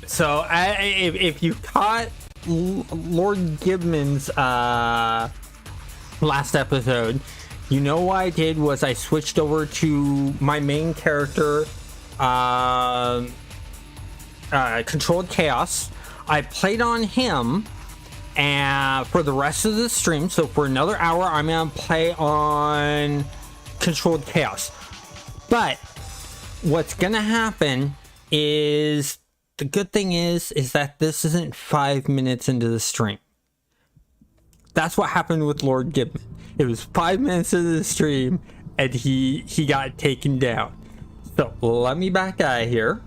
so if you caught Lord Gibman's last episode, you know what I did was I switched over to my main character, Controlled Chaos. I played on him, and for the rest of the stream, so for another hour, I'm gonna play on Controlled Chaos. But what's gonna happen is, the good thing is that this isn't 5 minutes into the stream. That's what happened with Lord Gibman. It was 5 minutes into the stream and he got taken down. So let me back out of here.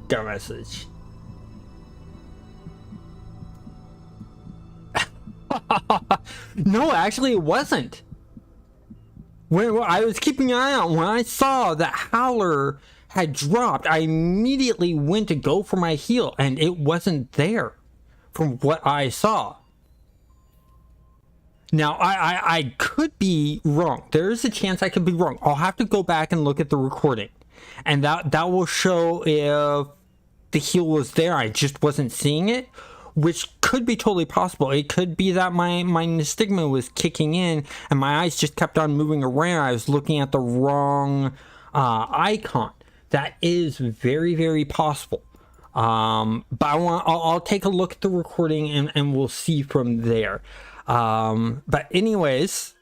Got a message. No, actually it wasn't. When I was keeping an eye on, when I saw that Howler had dropped, I immediately went to go for my heal, and it wasn't there from what I saw. Now, I could be wrong. There is a chance I could be wrong. I'll have to go back and look at the recording, and that will show if the heal was there. I just wasn't seeing it, which could be totally possible. It could be that my nystagma was kicking in and my eyes just kept on moving around. I was looking at the wrong icon. That is very, very possible. But I'll take a look at the recording and we'll see from there. But anyways,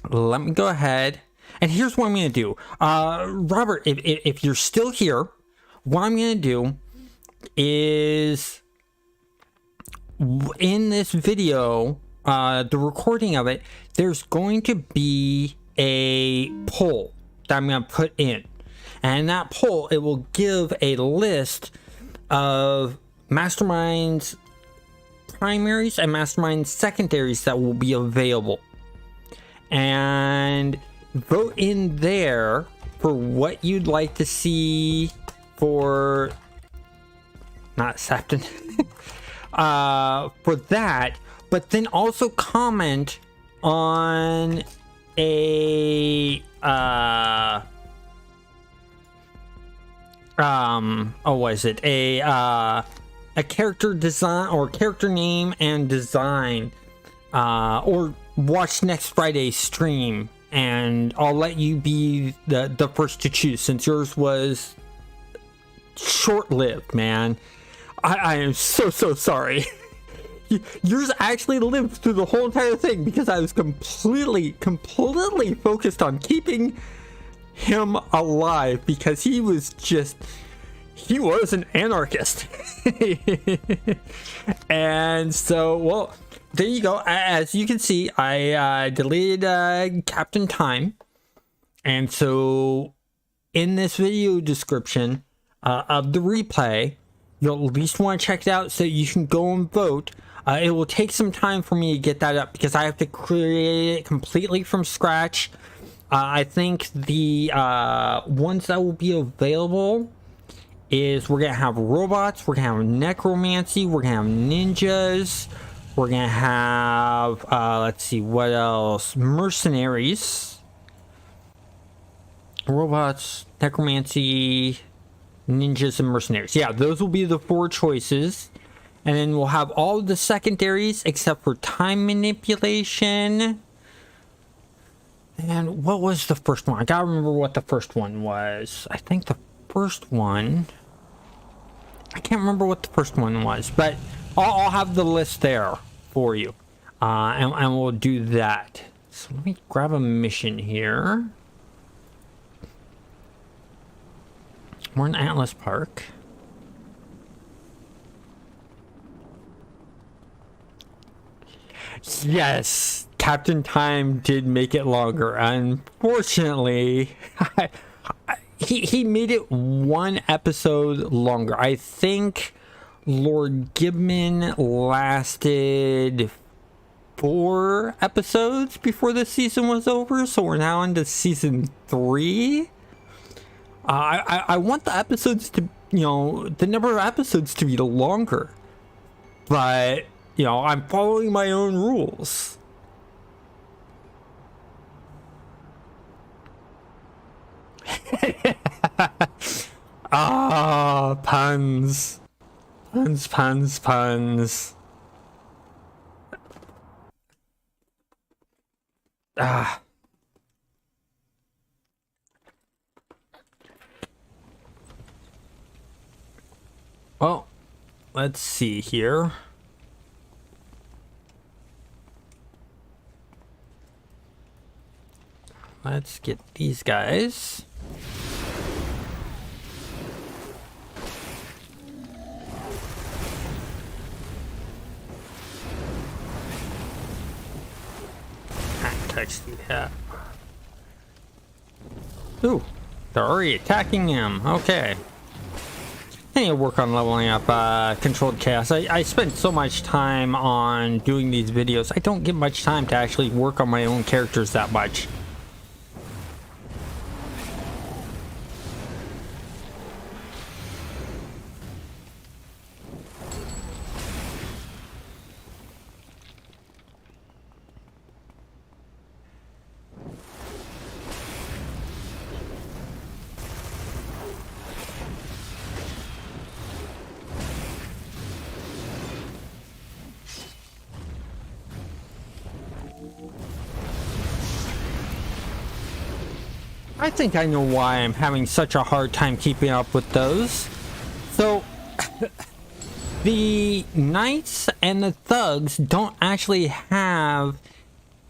let me go ahead. And here's what I'm going to do. Robert, if you're still here, what I'm going to do is, in this video, the recording of it, there's going to be a poll that I'm going to put in. And in that poll, it will give a list of Masterminds primaries and Masterminds secondaries that will be available. And vote in there for what you'd like to see for... not Captain. For that, but then also comment on a what is it, a character design or character name and design, or watch next Friday's stream, and I'll let you be the first to choose, since yours was short-lived, man. I am so sorry. Yours actually lived through the whole entire thing because I was completely focused on keeping him alive, because he was just he was an anarchist. And so, well, there you go. As you can see, I deleted Captain Time. And so in this video description of the replay, you'll at least want to check it out so you can go and vote. It will take some time for me to get that up because I have to create it completely from scratch. I think the ones that will be available is we're going to have robots, we're going to have necromancy, we're going to have ninjas, we're going to have, let's see, what else? Mercenaries. Robots, necromancy, ninjas, and mercenaries. Yeah, those will be the 4 choices. And then we'll have all of the secondaries except for time manipulation. And what was the first one? I gotta remember what the first one was. I think the first one... I can't remember what the first one was, but I'll have the list there for you. And we'll do that. So let me grab a mission here. We're in Atlas Park. Yes, Captain Time did make it longer. Unfortunately, he made it 1 episode longer. I think Lord Gibman lasted 4 episodes before the season was over, so we're now into season 3. I want the episodes to, you know, the number of episodes to be longer, but, you know, I'm following my own rules. Ah, puns. Puns, puns, puns. Ah. Well, let's see here. Let's get these guys. Text you have. Ooh, they're already attacking him. Okay. I need to work on leveling up Controlled Chaos. I spend so much time on doing these videos. I don't get much time to actually work on my own characters that much. I think I know why I'm having such a hard time keeping up with those. So, the knights and the thugs don't actually have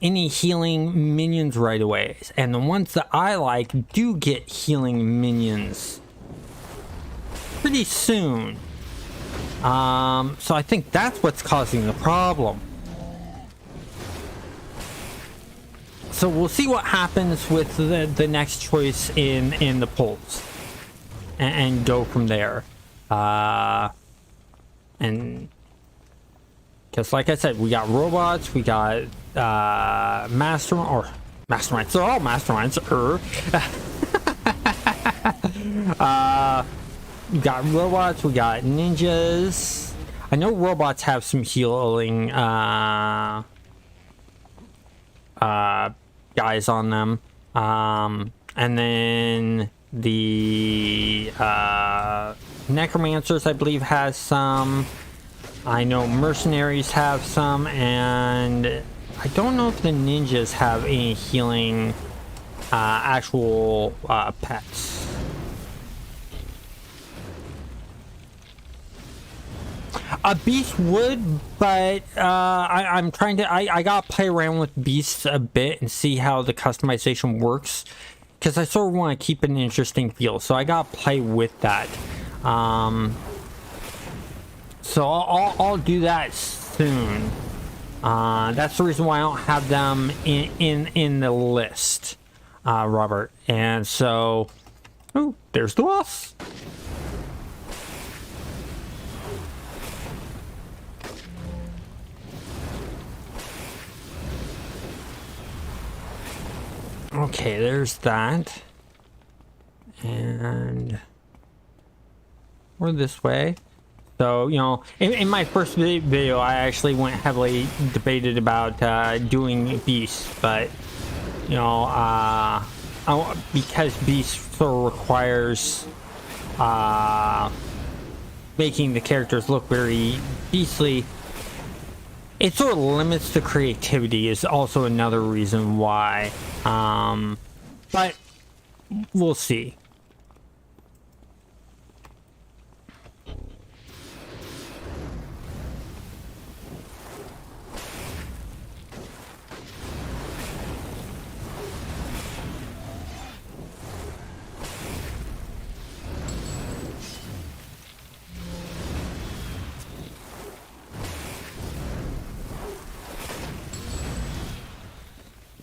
any healing minions right away. And the ones that I like do get healing minions pretty soon. So I think that's what's causing the problem. So we'll see what happens with the next choice in the polls, and go from there. And because, like I said, we got robots, we got masterminds. They're all masterminds. We got robots, we got ninjas. I know robots have some healing guys on them, and then the necromancers I believe has some. I know mercenaries have some, and I don't know if the ninjas have any healing actual pets. A beast would, but I'm trying to. I gotta play around with beasts a bit and see how the customization works, because I sort of want to keep an interesting feel. So I gotta play with that. So I'll do that soon. That's the reason why I don't have them in the list, Robert. And so, oh, there's the boss. Okay, there's that. And we're this way. So, you know, in my first video, I actually went heavily debated about doing Beast, but, you know, because Beast sort of requires making the characters look very beastly, it sort of limits the creativity is also another reason why. But we'll see.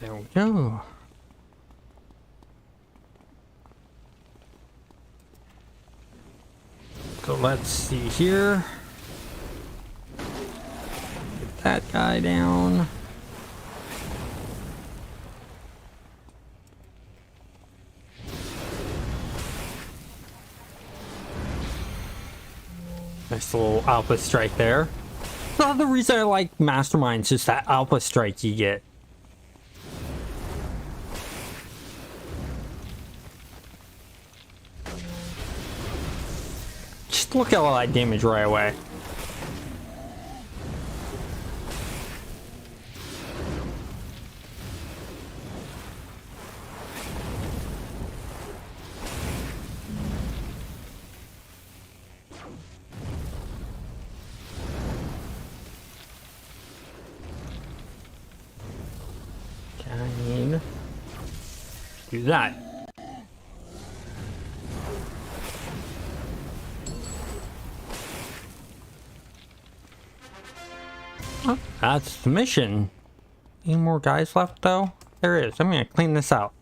There we go. So let's see here. Get that guy down. Nice little alpha strike there. That's the reason I like Masterminds, just that alpha strike you get. Just look at all that damage right away. I need to do that. Oh, that's the mission. Any more guys left though? There is. I'm gonna clean this out.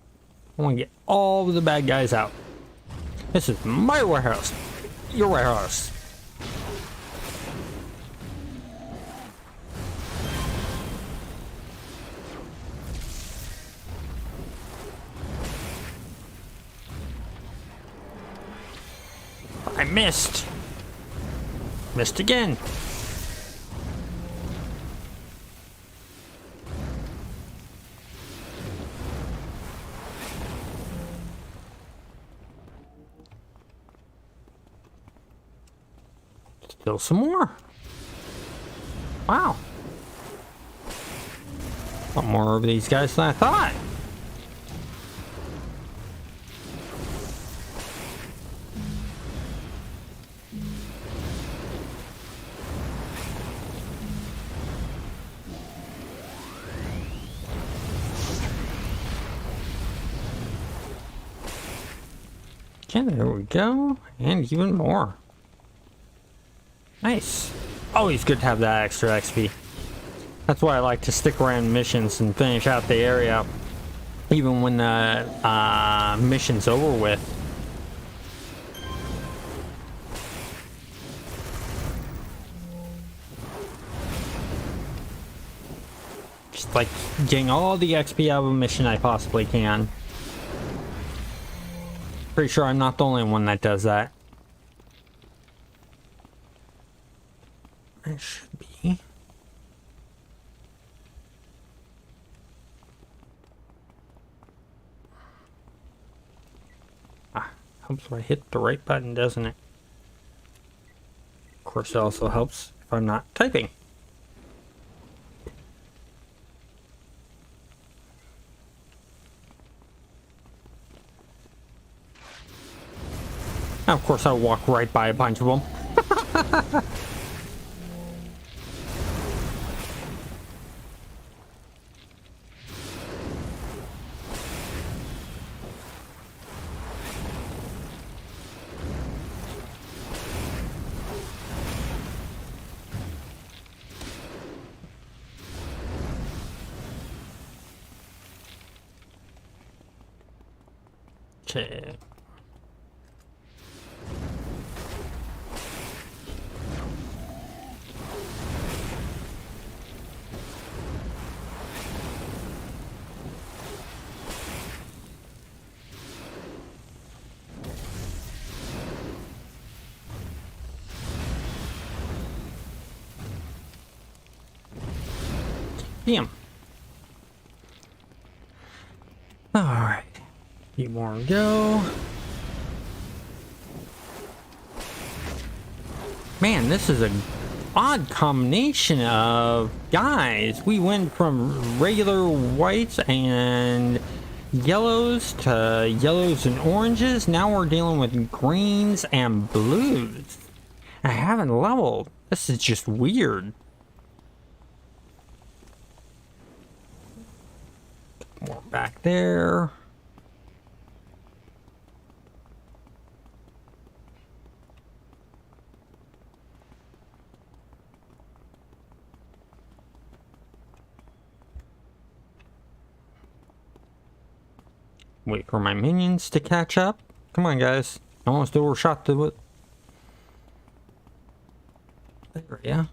I want to get all of the bad guys out. This is my warehouse. Your warehouse. I missed. Missed again. Still some more. Wow. A lot more of these guys than I thought. Okay, there we go. And even more. Nice. Always good to have that extra XP. That's why I like to stick around missions and finish out the area, even when the mission's over with. Just like getting all the XP out of a mission I possibly can. Pretty sure I'm not the only one that does that. It should be. Helps if I hit the right button, doesn't it? Of course, it also helps if I'm not typing. Now, of course, I'll walk right by a bunch of them. Okay. Damn. All right. Few more to go. Man, this is a odd combination of guys. We went from regular whites and yellows to yellows and oranges. Now we're dealing with greens and blues. I haven't leveled. This is just weird. More back there. Wait for my minions to catch up. Come on, guys. Almost overshot the... There, yeah.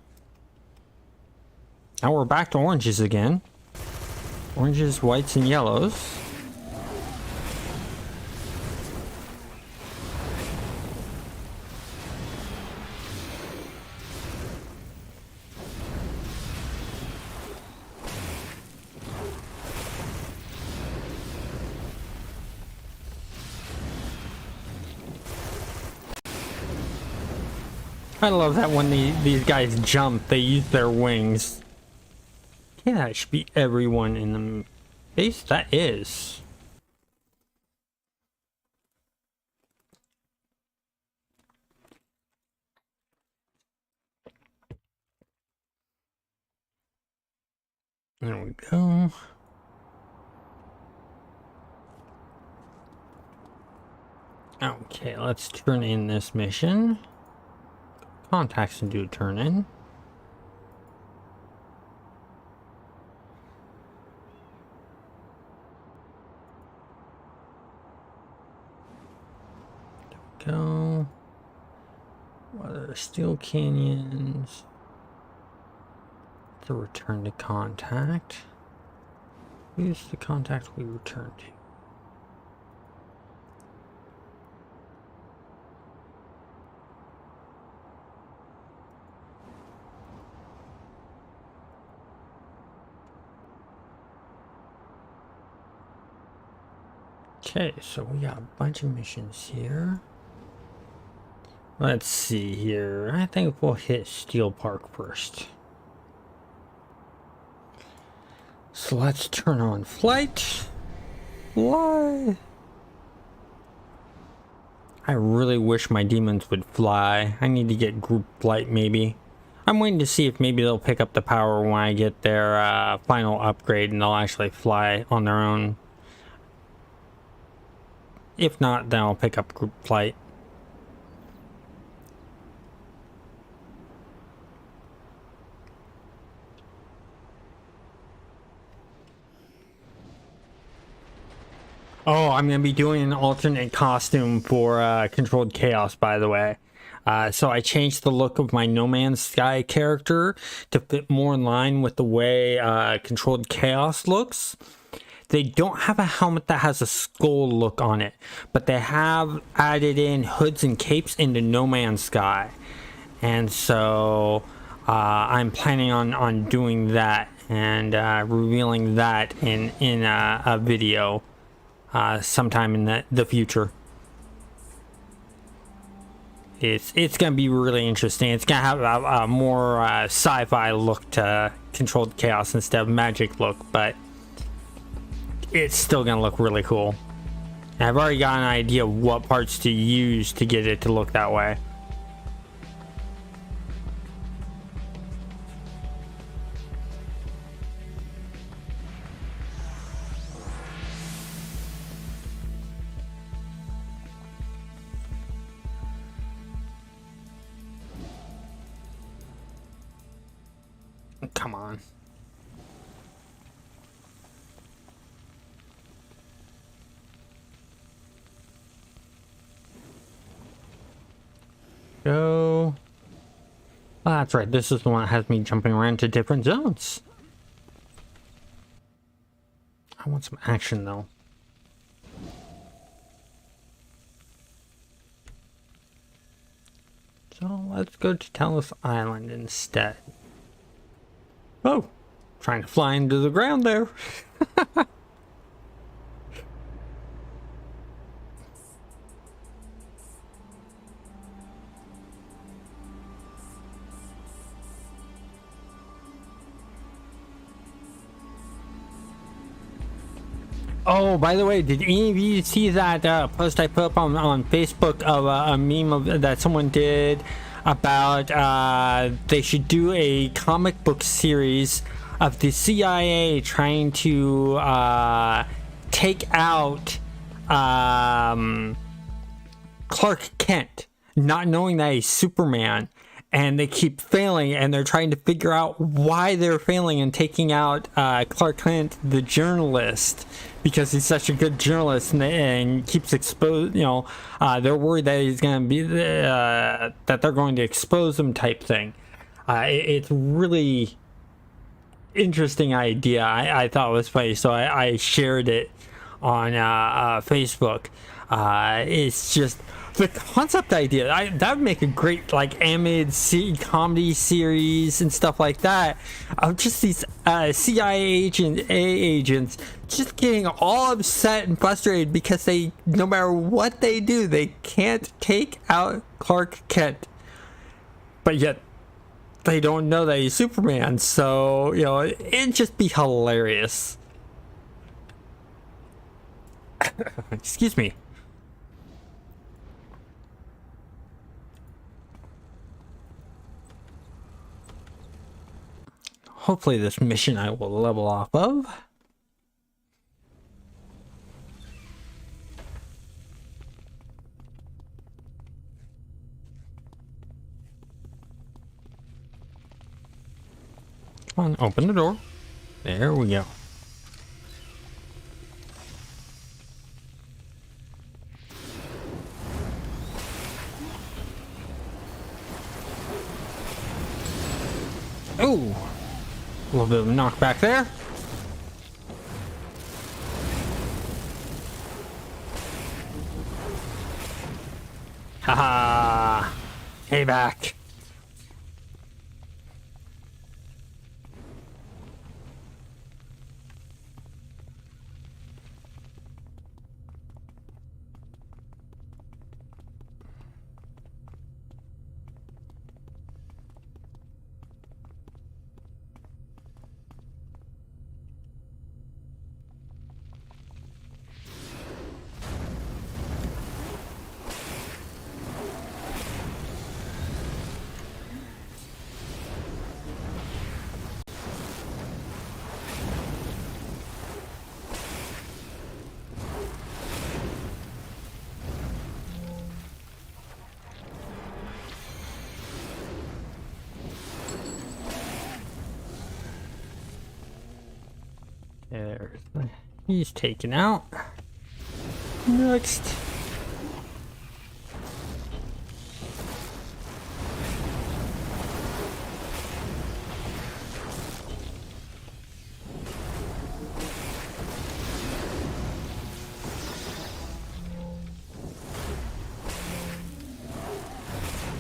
Now we're back to oranges again. Oranges, whites, and yellows. I love that when these guys jump, they use their wings. Yeah, that should be everyone in the base. That is. There we go. Okay, let's turn in this mission. Contacts and do a turn in. There we go. What are the steel canyons? To return to contact. Who's the contact we return to? Okay, so we got a bunch of missions here. Let's see here. I think we'll hit Steel Park first. So let's turn on flight. Fly. I really wish my demons would fly. I need to get group flight maybe. I'm waiting to see if maybe they'll pick up the power when I get their final upgrade and they'll actually fly on their own. If not, then I'll pick up group flight. Oh, I'm going to be doing an alternate costume for Controlled Chaos, by the way. So I changed the look of my No Man's Sky character to fit more in line with the way Controlled Chaos looks. They don't have a helmet that has a skull look on it, but they have added in hoods and capes into No Man's Sky. And so I'm planning on doing that and revealing that in a video sometime in the future. It's gonna be really interesting. It's gonna have a more sci-fi look to Controlled Chaos instead of magic look, but it's still gonna look really cool. And I've already got an idea of what parts to use to get it to look that way. Come on. go. Oh, that's right. This is the one that has me jumping around to different zones. I want some action, though. So let's go to Talos Island instead. Oh, trying to fly into the ground there. Oh, by the way, did any of you see that post I put up on Facebook of a meme that someone did about they should do a comic book series of the CIA trying to take out Clark Kent, not knowing that he's Superman, and they keep failing, and they're trying to figure out why they're failing and taking out Clark Kent, the journalist, because he's such a good journalist and keeps exposed. You know, they're worried that he's going to be that they're going to expose him, type thing. It's really interesting idea. I thought it was funny, so I shared it on Facebook. It's just the concept idea. That would make a great like animated comedy series and stuff like that of just these CIA agents just getting all upset and frustrated because they, no matter what they do, they can't take out Clark Kent, but yet they don't know that he's Superman. So, you know, it'd just be hilarious. Excuse me. Hopefully this mission I will level off of. Come on, open the door. There we go. Oh! A little bit of a knockback there. Haha! Payback. There's he's taken out. Next.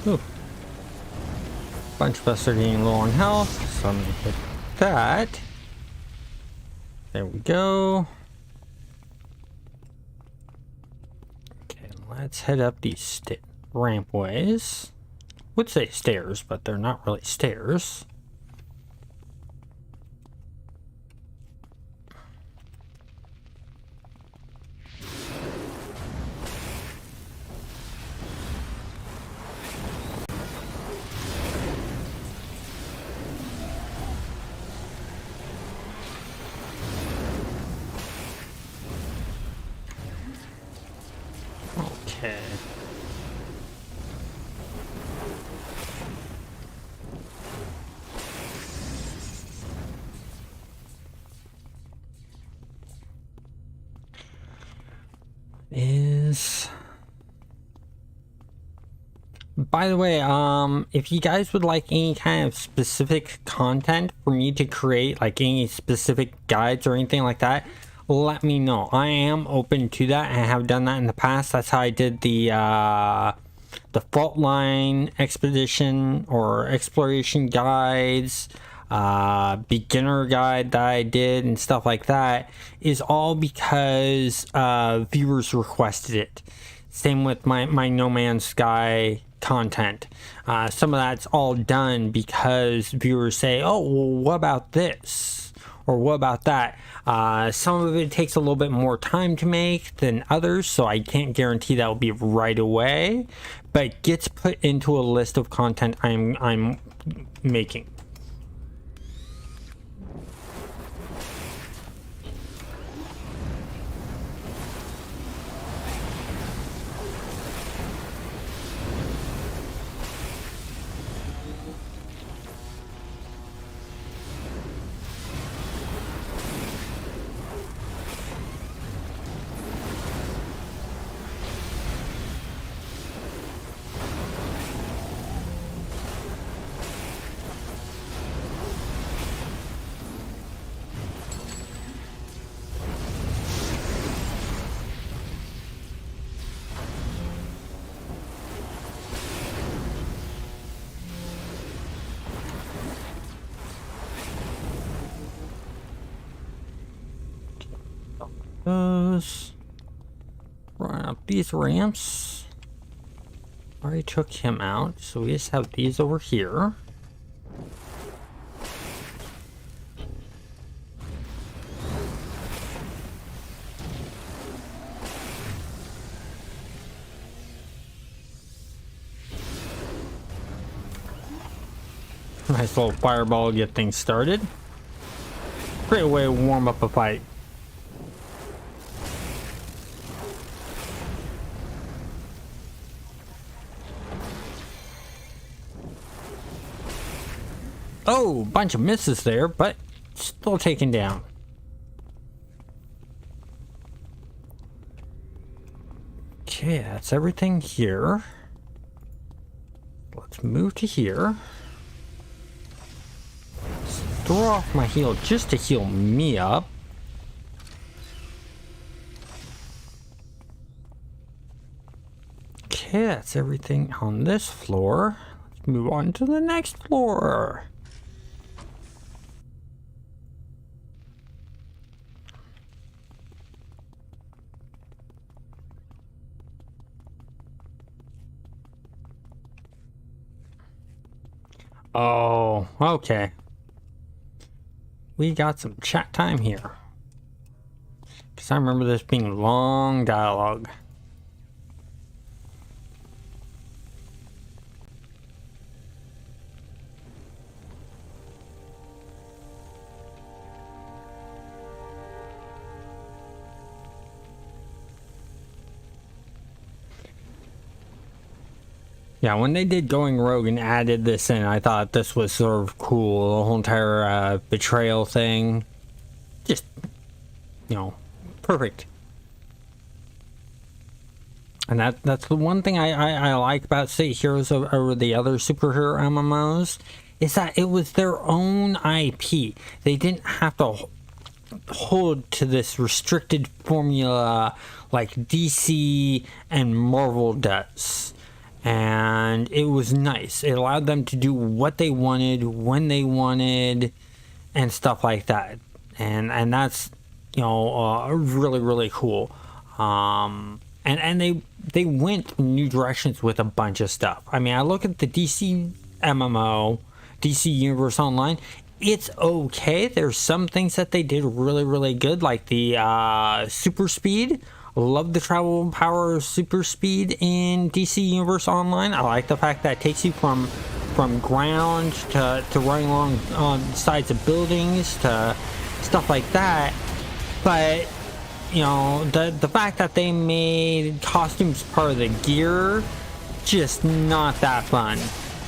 Ooh. Bunch of us are getting low on health, so I'm gonna hit that. There we go. Okay, let's head up these rampways. Would say stairs, but they're not really stairs. Okay. Is by the way, if you guys would like any kind of specific content for me to create, like any specific guides or anything like that, let me know. I am open to that. I have done that in the past. That's how I did the fault line expedition or exploration guides, beginner guide that I did and stuff like that, is all because viewers requested it. Same with my No Man's Sky content. Some of that's all done because viewers say, oh, well, what about this? Or what about that? Some of it takes a little bit more time to make than others, so I can't guarantee that will be right away, but gets put into a list of content I'm making. Run up these ramps. Already took him out, so we just have these over here. Nice little fireball to get things started. Great way to warm up a fight. Oh, bunch of misses there, but still taken down. Okay, that's everything here. Let's move to here. Let's throw off my heal just to heal me up. Okay, that's everything on this floor. Let's move on to the next floor. Oh, okay. We got some chat time here. Because I remember this being long dialogue. Yeah, when they did Going Rogue and added this in, I thought this was sort of cool. The whole entire betrayal thing. Just, you know, perfect. And that's the one thing I like about State Heroes over the other superhero MMOs, is that it was their own IP. They didn't have to hold to this restricted formula like DC and Marvel does. And it was nice. It allowed them to do what they wanted, when they wanted, and stuff like that. And that's, you know, really, really cool. And they went new directions with a bunch of stuff. I mean, I look at the DC MMO, DC Universe Online. It's okay. There's some things that they did really, really good, like the super speed. Love the travel power of super speed in DC Universe Online. I like the fact that it takes you from ground to running along on sides of buildings to stuff like that. But you know, the fact that they made costumes part of the gear, just not that fun.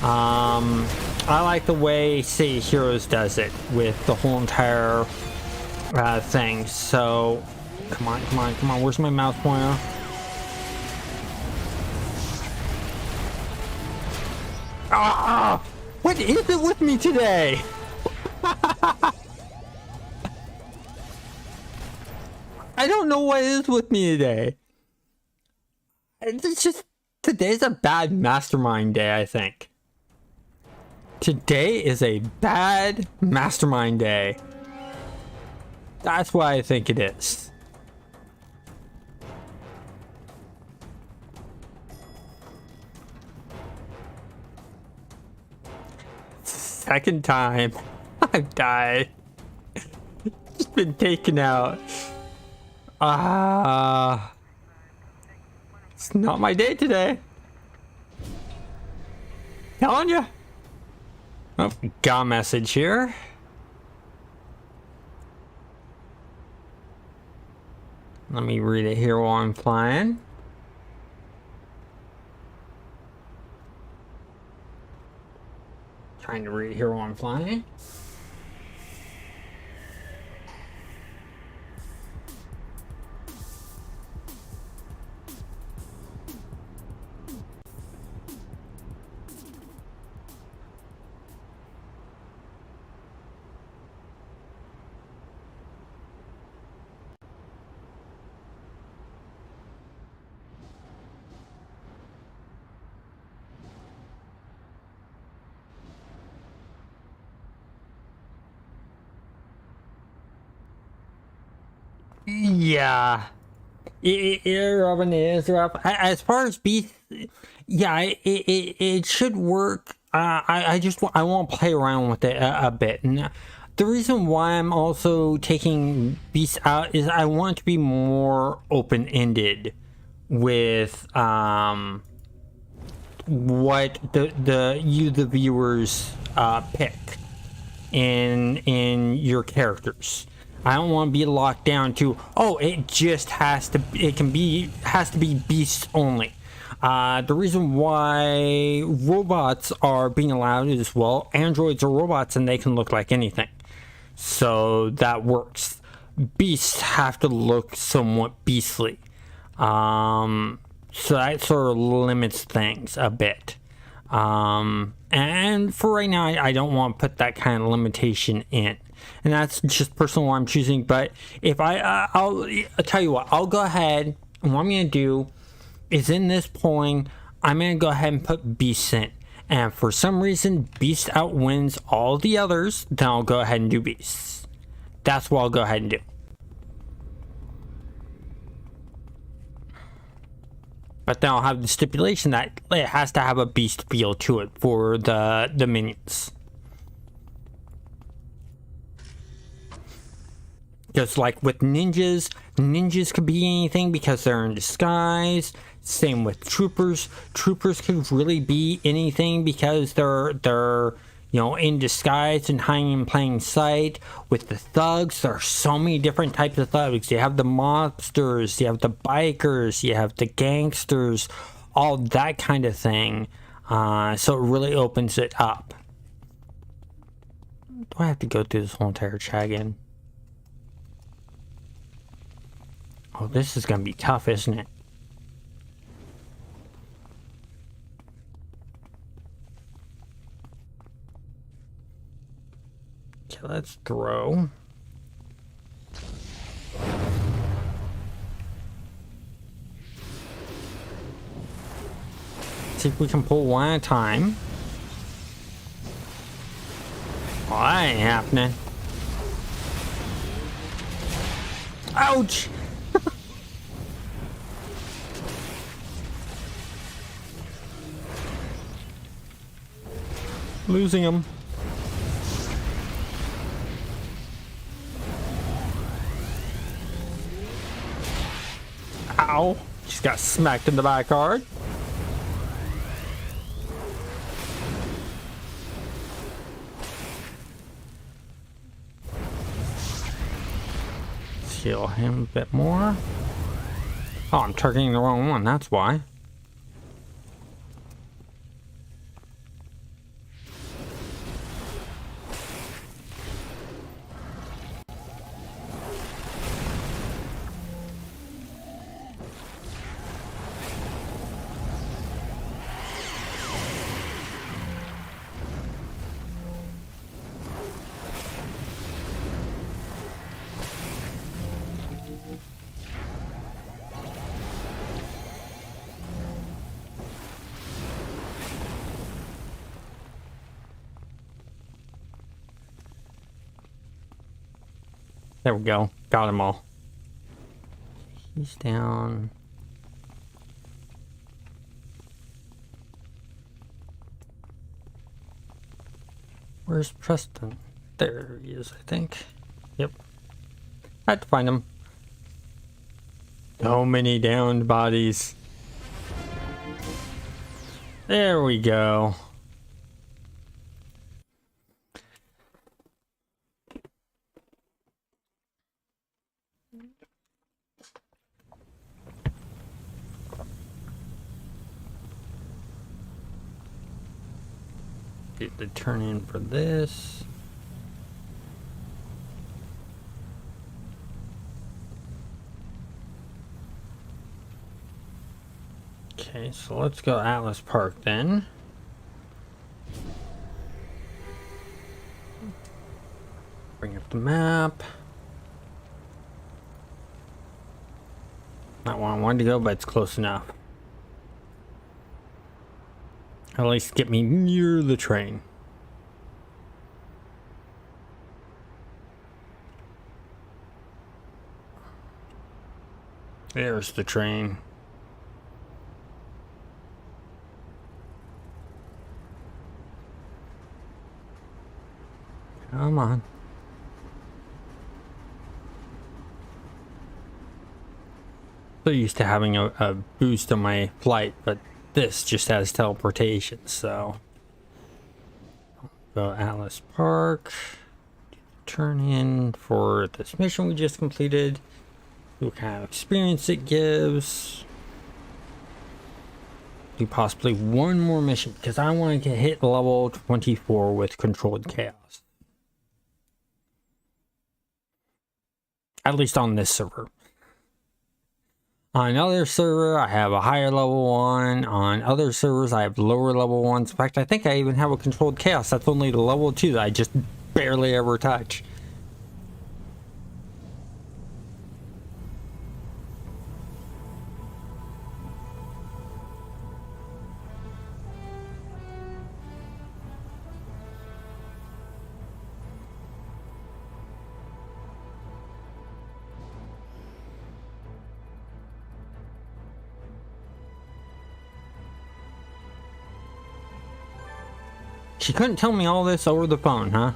I like the way City Heroes does it with the whole entire thing. So come on, where's my mouse pointer? Ah! What is it with me today? I don't know what is with me today. It's just, today's a bad mastermind day, I think. Today is a bad mastermind day. That's what I think it is. Second time I've died. Just been taken out. It's not my day today. Telling you. Oh, got a message here. Let me read it here while I'm flying. Trying to read it here while I'm flying. Yeah. Robin, it is rough. As far as beast, yeah, it should work. I want to play around with it a bit. And the reason why I'm also taking beasts out is I want it to be more open-ended with what the viewers pick in your characters. I don't want to be locked down to, oh, it just has to be beasts only. The reason why robots are being allowed is, well, androids are robots and they can look like anything. So that works. Beasts have to look somewhat beastly. So that sort of limits things a bit. And for right now, I don't want to put that kind of limitation in. And that's just personal what I'm choosing. But if I'll tell you what, I'll go ahead, and what I'm going to do is in this polling, I'm going to go ahead and put beasts in. And for some reason, beast outwins all the others, then I'll go ahead and do beasts. That's what I'll go ahead and do. But then I'll have the stipulation that it has to have a beast feel to it for the minions. Just like with ninjas could be anything because they're in disguise. Same with troopers. Troopers could really be anything because they're in disguise and hiding in plain sight. With the thugs, there are so many different types of thugs. You have the mobsters, you have the bikers, you have the gangsters, all that kind of thing. So it really opens it up. Do I have to go through this whole entire chat again? Oh, this is going to be tough, isn't it? Okay, let's throw. See if we can pull one at a time. Well, that ain't happening. Ouch! Losing him. Ow! Just got smacked in the back hard. Heal him a bit more. Oh, I'm targeting the wrong one, that's why. There we go. Got them all. He's down. Where's Preston? There he is, I think. Yep. I had to find him. So many downed bodies. There we go. Get the turn in for this. Okay, so let's go Atlas Park then. Bring up the map. Not where I wanted to go, but it's close enough. At least get me near the train. There's the train. Come on. So used to having a boost on my flight, but this just has teleportation, so go Atlas Park, turn in for this mission we just completed, see what kind of experience it gives, do possibly one more mission because I want to hit level 24 with controlled chaos, at least on this server. On another server, I have a higher level one. On other servers, I have lower level ones. In fact, I think I even have a controlled chaos. That's only the level 2 that I just barely ever touch. She couldn't tell me all this over the phone, huh?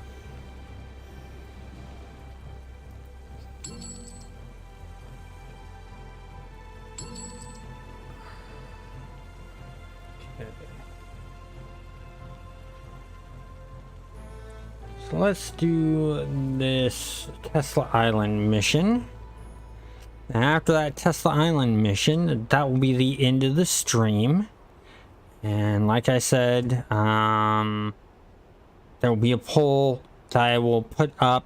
So let's do this Tesla Island mission. And after that Tesla Island mission, that will be the end of the stream. And like I said, there will be a poll that I will put up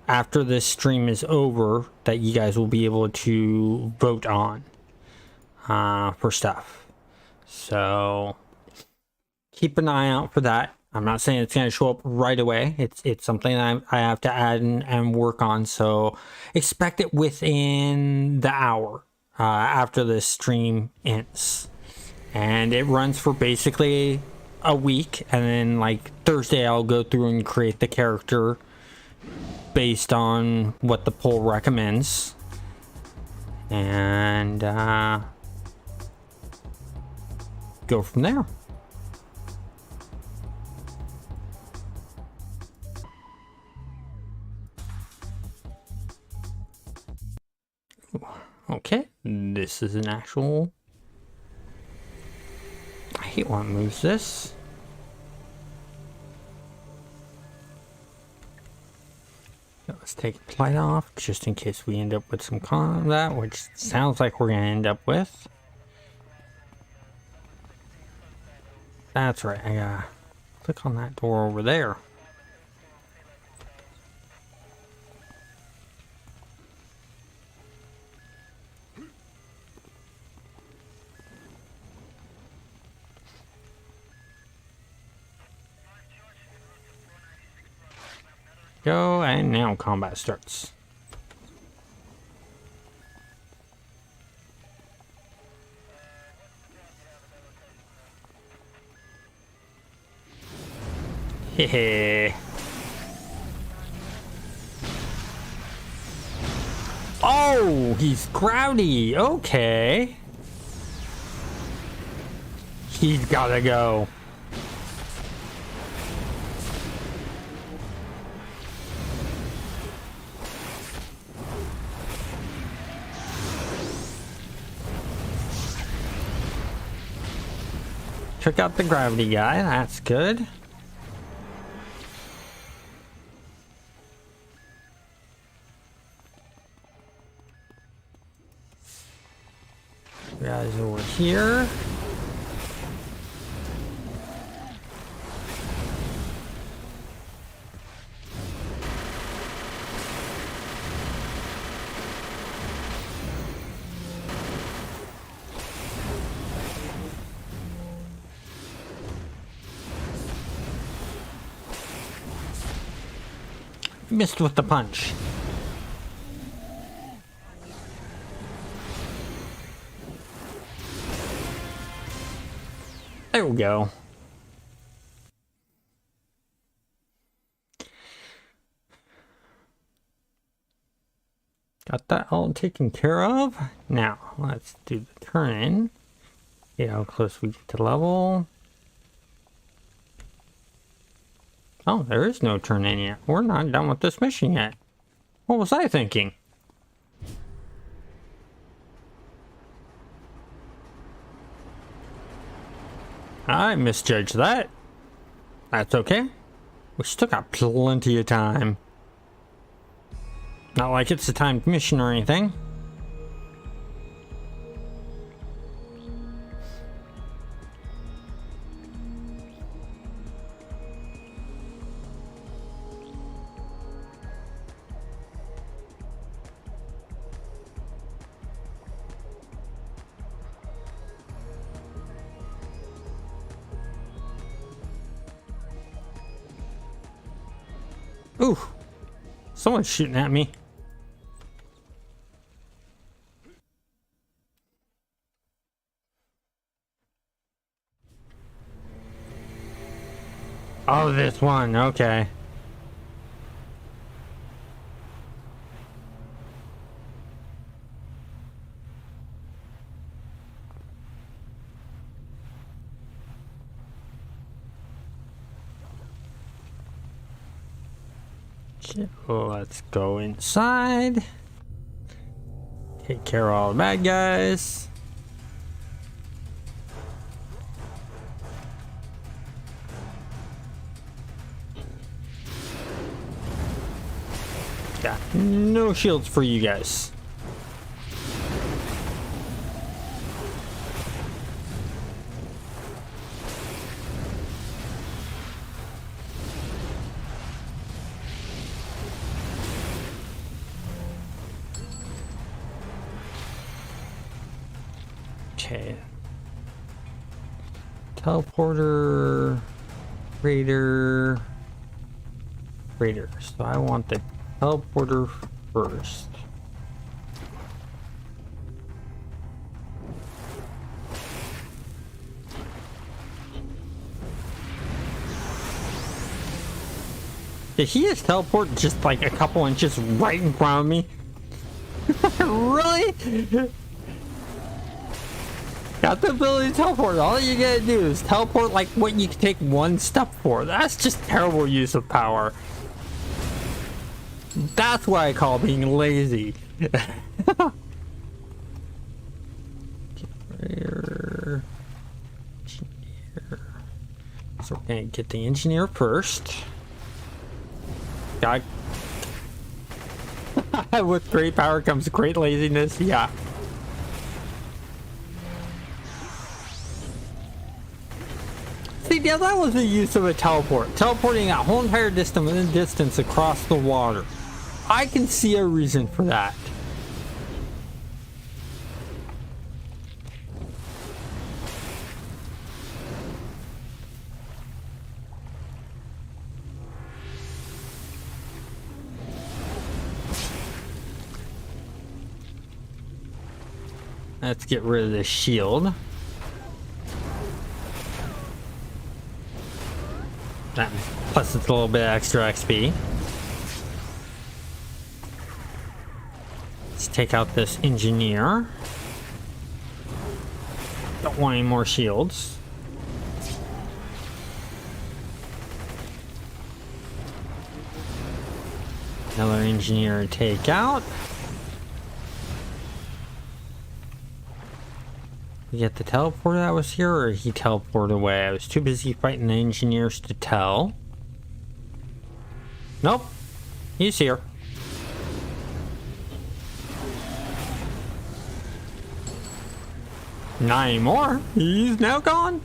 after this stream is over that you guys will be able to vote on for stuff. So keep an eye out for that. I'm not saying it's going to show up right away. It's something that I have to add and work on. So expect it within the hour after this stream ends. And it runs for basically a week, and then like Thursday I'll go through and create the character based on what the poll recommends, and go from there. Okay, this is an actual... I hate when it moves this. Let's take the light off just in case we end up with some combat, which sounds like we're going to end up with. That's right, I gotta click on that door over there. Go, and now combat starts. Hehe. Oh, he's grouty. Okay. He's gotta go. Took out the gravity guy. That's good. Guys over here. Missed with the punch. There we go. Got that all taken care of. Now, let's do the turn. See how close we get to level. Oh, there is no turn in yet. We're not done with this mission yet. What was I thinking? I misjudged that. That's okay. We still got plenty of time. Not like it's a timed mission or anything. Ooh, someone's shooting at me. Oh, this one, okay. Let's go inside. Take care of all the bad guys. Got no shields for you guys. Okay. Teleporter, Raider. So I want the teleporter first. Did he just teleport just like a couple inches right in front of me? Really? Got the ability to teleport. All you gotta do is teleport like what you can take one step for. That's just terrible use of power. That's why I call being lazy. Engineer. So we're gonna get the engineer first. Got with great power comes great laziness. Yeah. See, yeah, that was the use of a teleport. Teleporting that whole entire distance across the water. I can see a reason for that. Let's get rid of this shield. Plus it's a little bit extra XP. Let's take out this engineer. Don't want any more shields. Another engineer to take out. We get the teleporter that was here, or he teleported away? I was too busy fighting the engineers to tell. Nope. He's here. Not anymore. He's now gone.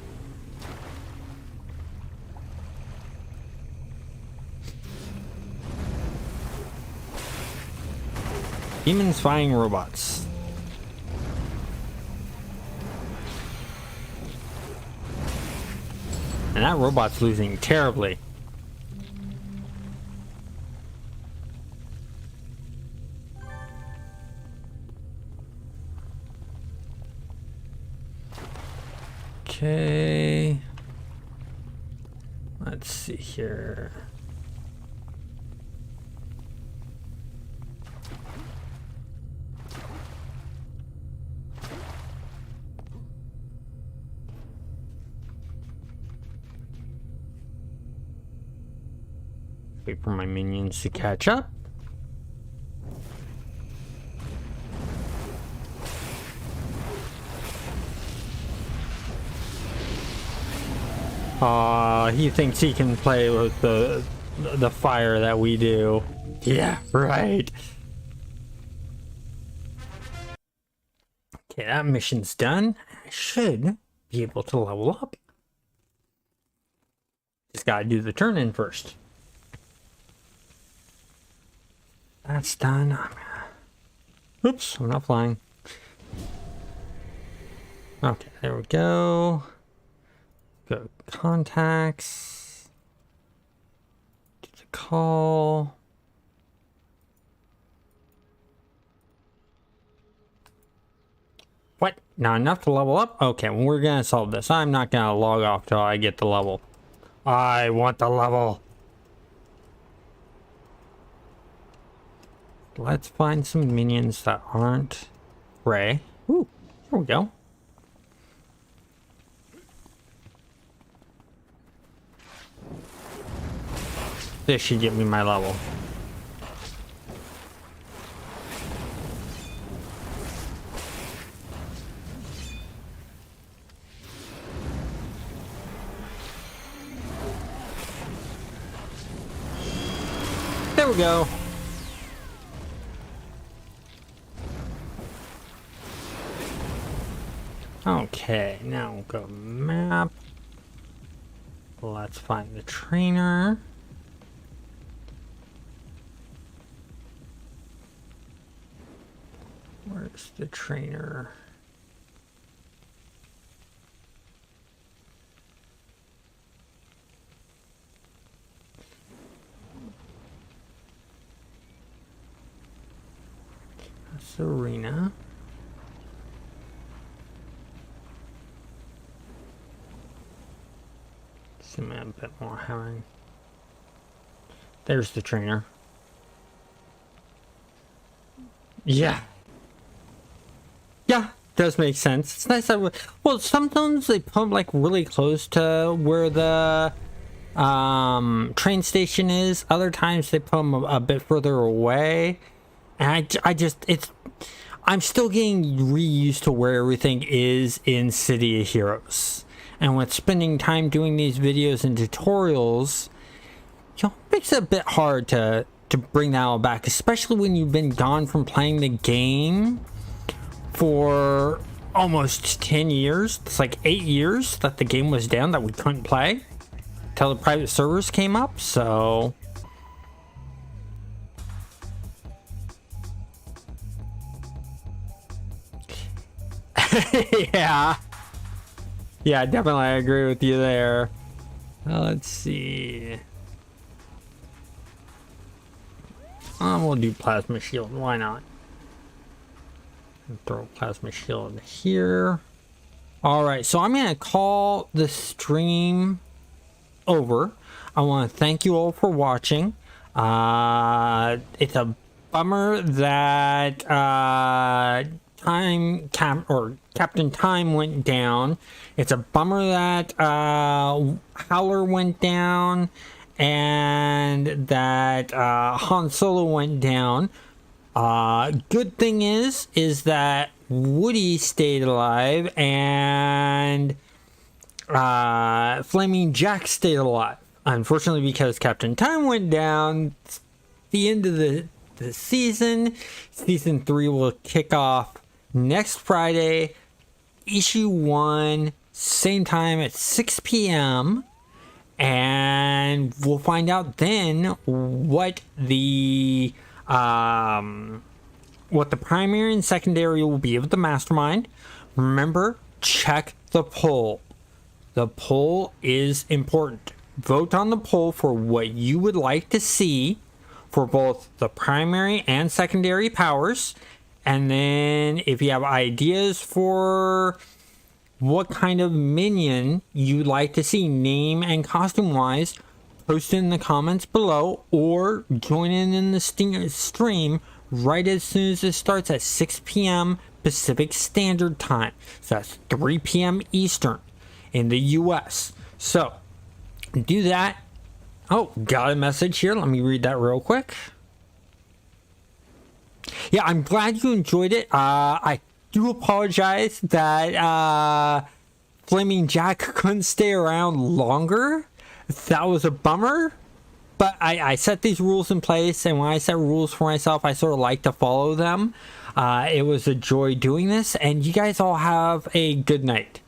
Demons fighting robots. And that robot's losing terribly. Okay. Let's see here. Wait for my minions to catch up. He thinks he can play with the fire that we do. Yeah, right. Okay, that mission's done. I should be able to level up. Just gotta do the turn in first. That's done. Oops, I'm not flying. Okay, there we go. Go contacts. Do the call. What? Not enough to level up? Okay, well, we're gonna solve this. I'm not gonna log off till I get the level. I want the level. Let's find some minions that aren't gray. Ooh, here we go. This should get me my level. There we go. Okay, now we'll go map. Let's find the trainer. Where's the trainer? That's the arena. Zoom in a bit more, having. There's the trainer. Yeah. Yeah, does make sense. It's nice that well, sometimes they put them like really close to where the train station is. Other times they put them a bit further away. And I'm still getting reused to where everything is in City of Heroes. And with spending time doing these videos and tutorials, you know, it makes it a bit hard to bring that all back, especially when you've been gone from playing the game for almost 10 years. It's like 8 years that the game was down, that we couldn't play till the private servers came up. So yeah, definitely, I agree with you there. Let's see. We'll do plasma shield. Why not? Throw plasma shield here. All right, so I'm gonna call the stream over. I want to thank you all for watching. It's a bummer that Captain Time went down. It's a bummer that Howler went down, and that Han Solo went down. Good thing is that Woody stayed alive, and Flaming Jack stayed alive. Unfortunately, because Captain Time went down, the end of the season. Season 3 will kick off next Friday, issue 1, same time at 6 p.m. And we'll find out then what the primary and secondary will be of the Mastermind. Remember, check the poll. The poll is important. Vote on the poll for what you would like to see for both the primary and secondary powers. And then if you have ideas for what kind of minion you'd like to see, name and costume wise, post it in the comments below, or join in the stream right as soon as it starts at 6 p.m. Pacific Standard Time. So that's 3 p.m. Eastern in the US. So do that. Oh, got a message here. Let me read that real quick. Yeah, I'm glad you enjoyed it. I do apologize that Flaming Jack couldn't stay around longer. That was a bummer. But I set these rules in place, and when I set rules for myself, I sort of like to follow them. It was a joy doing this, and you guys all have a good night.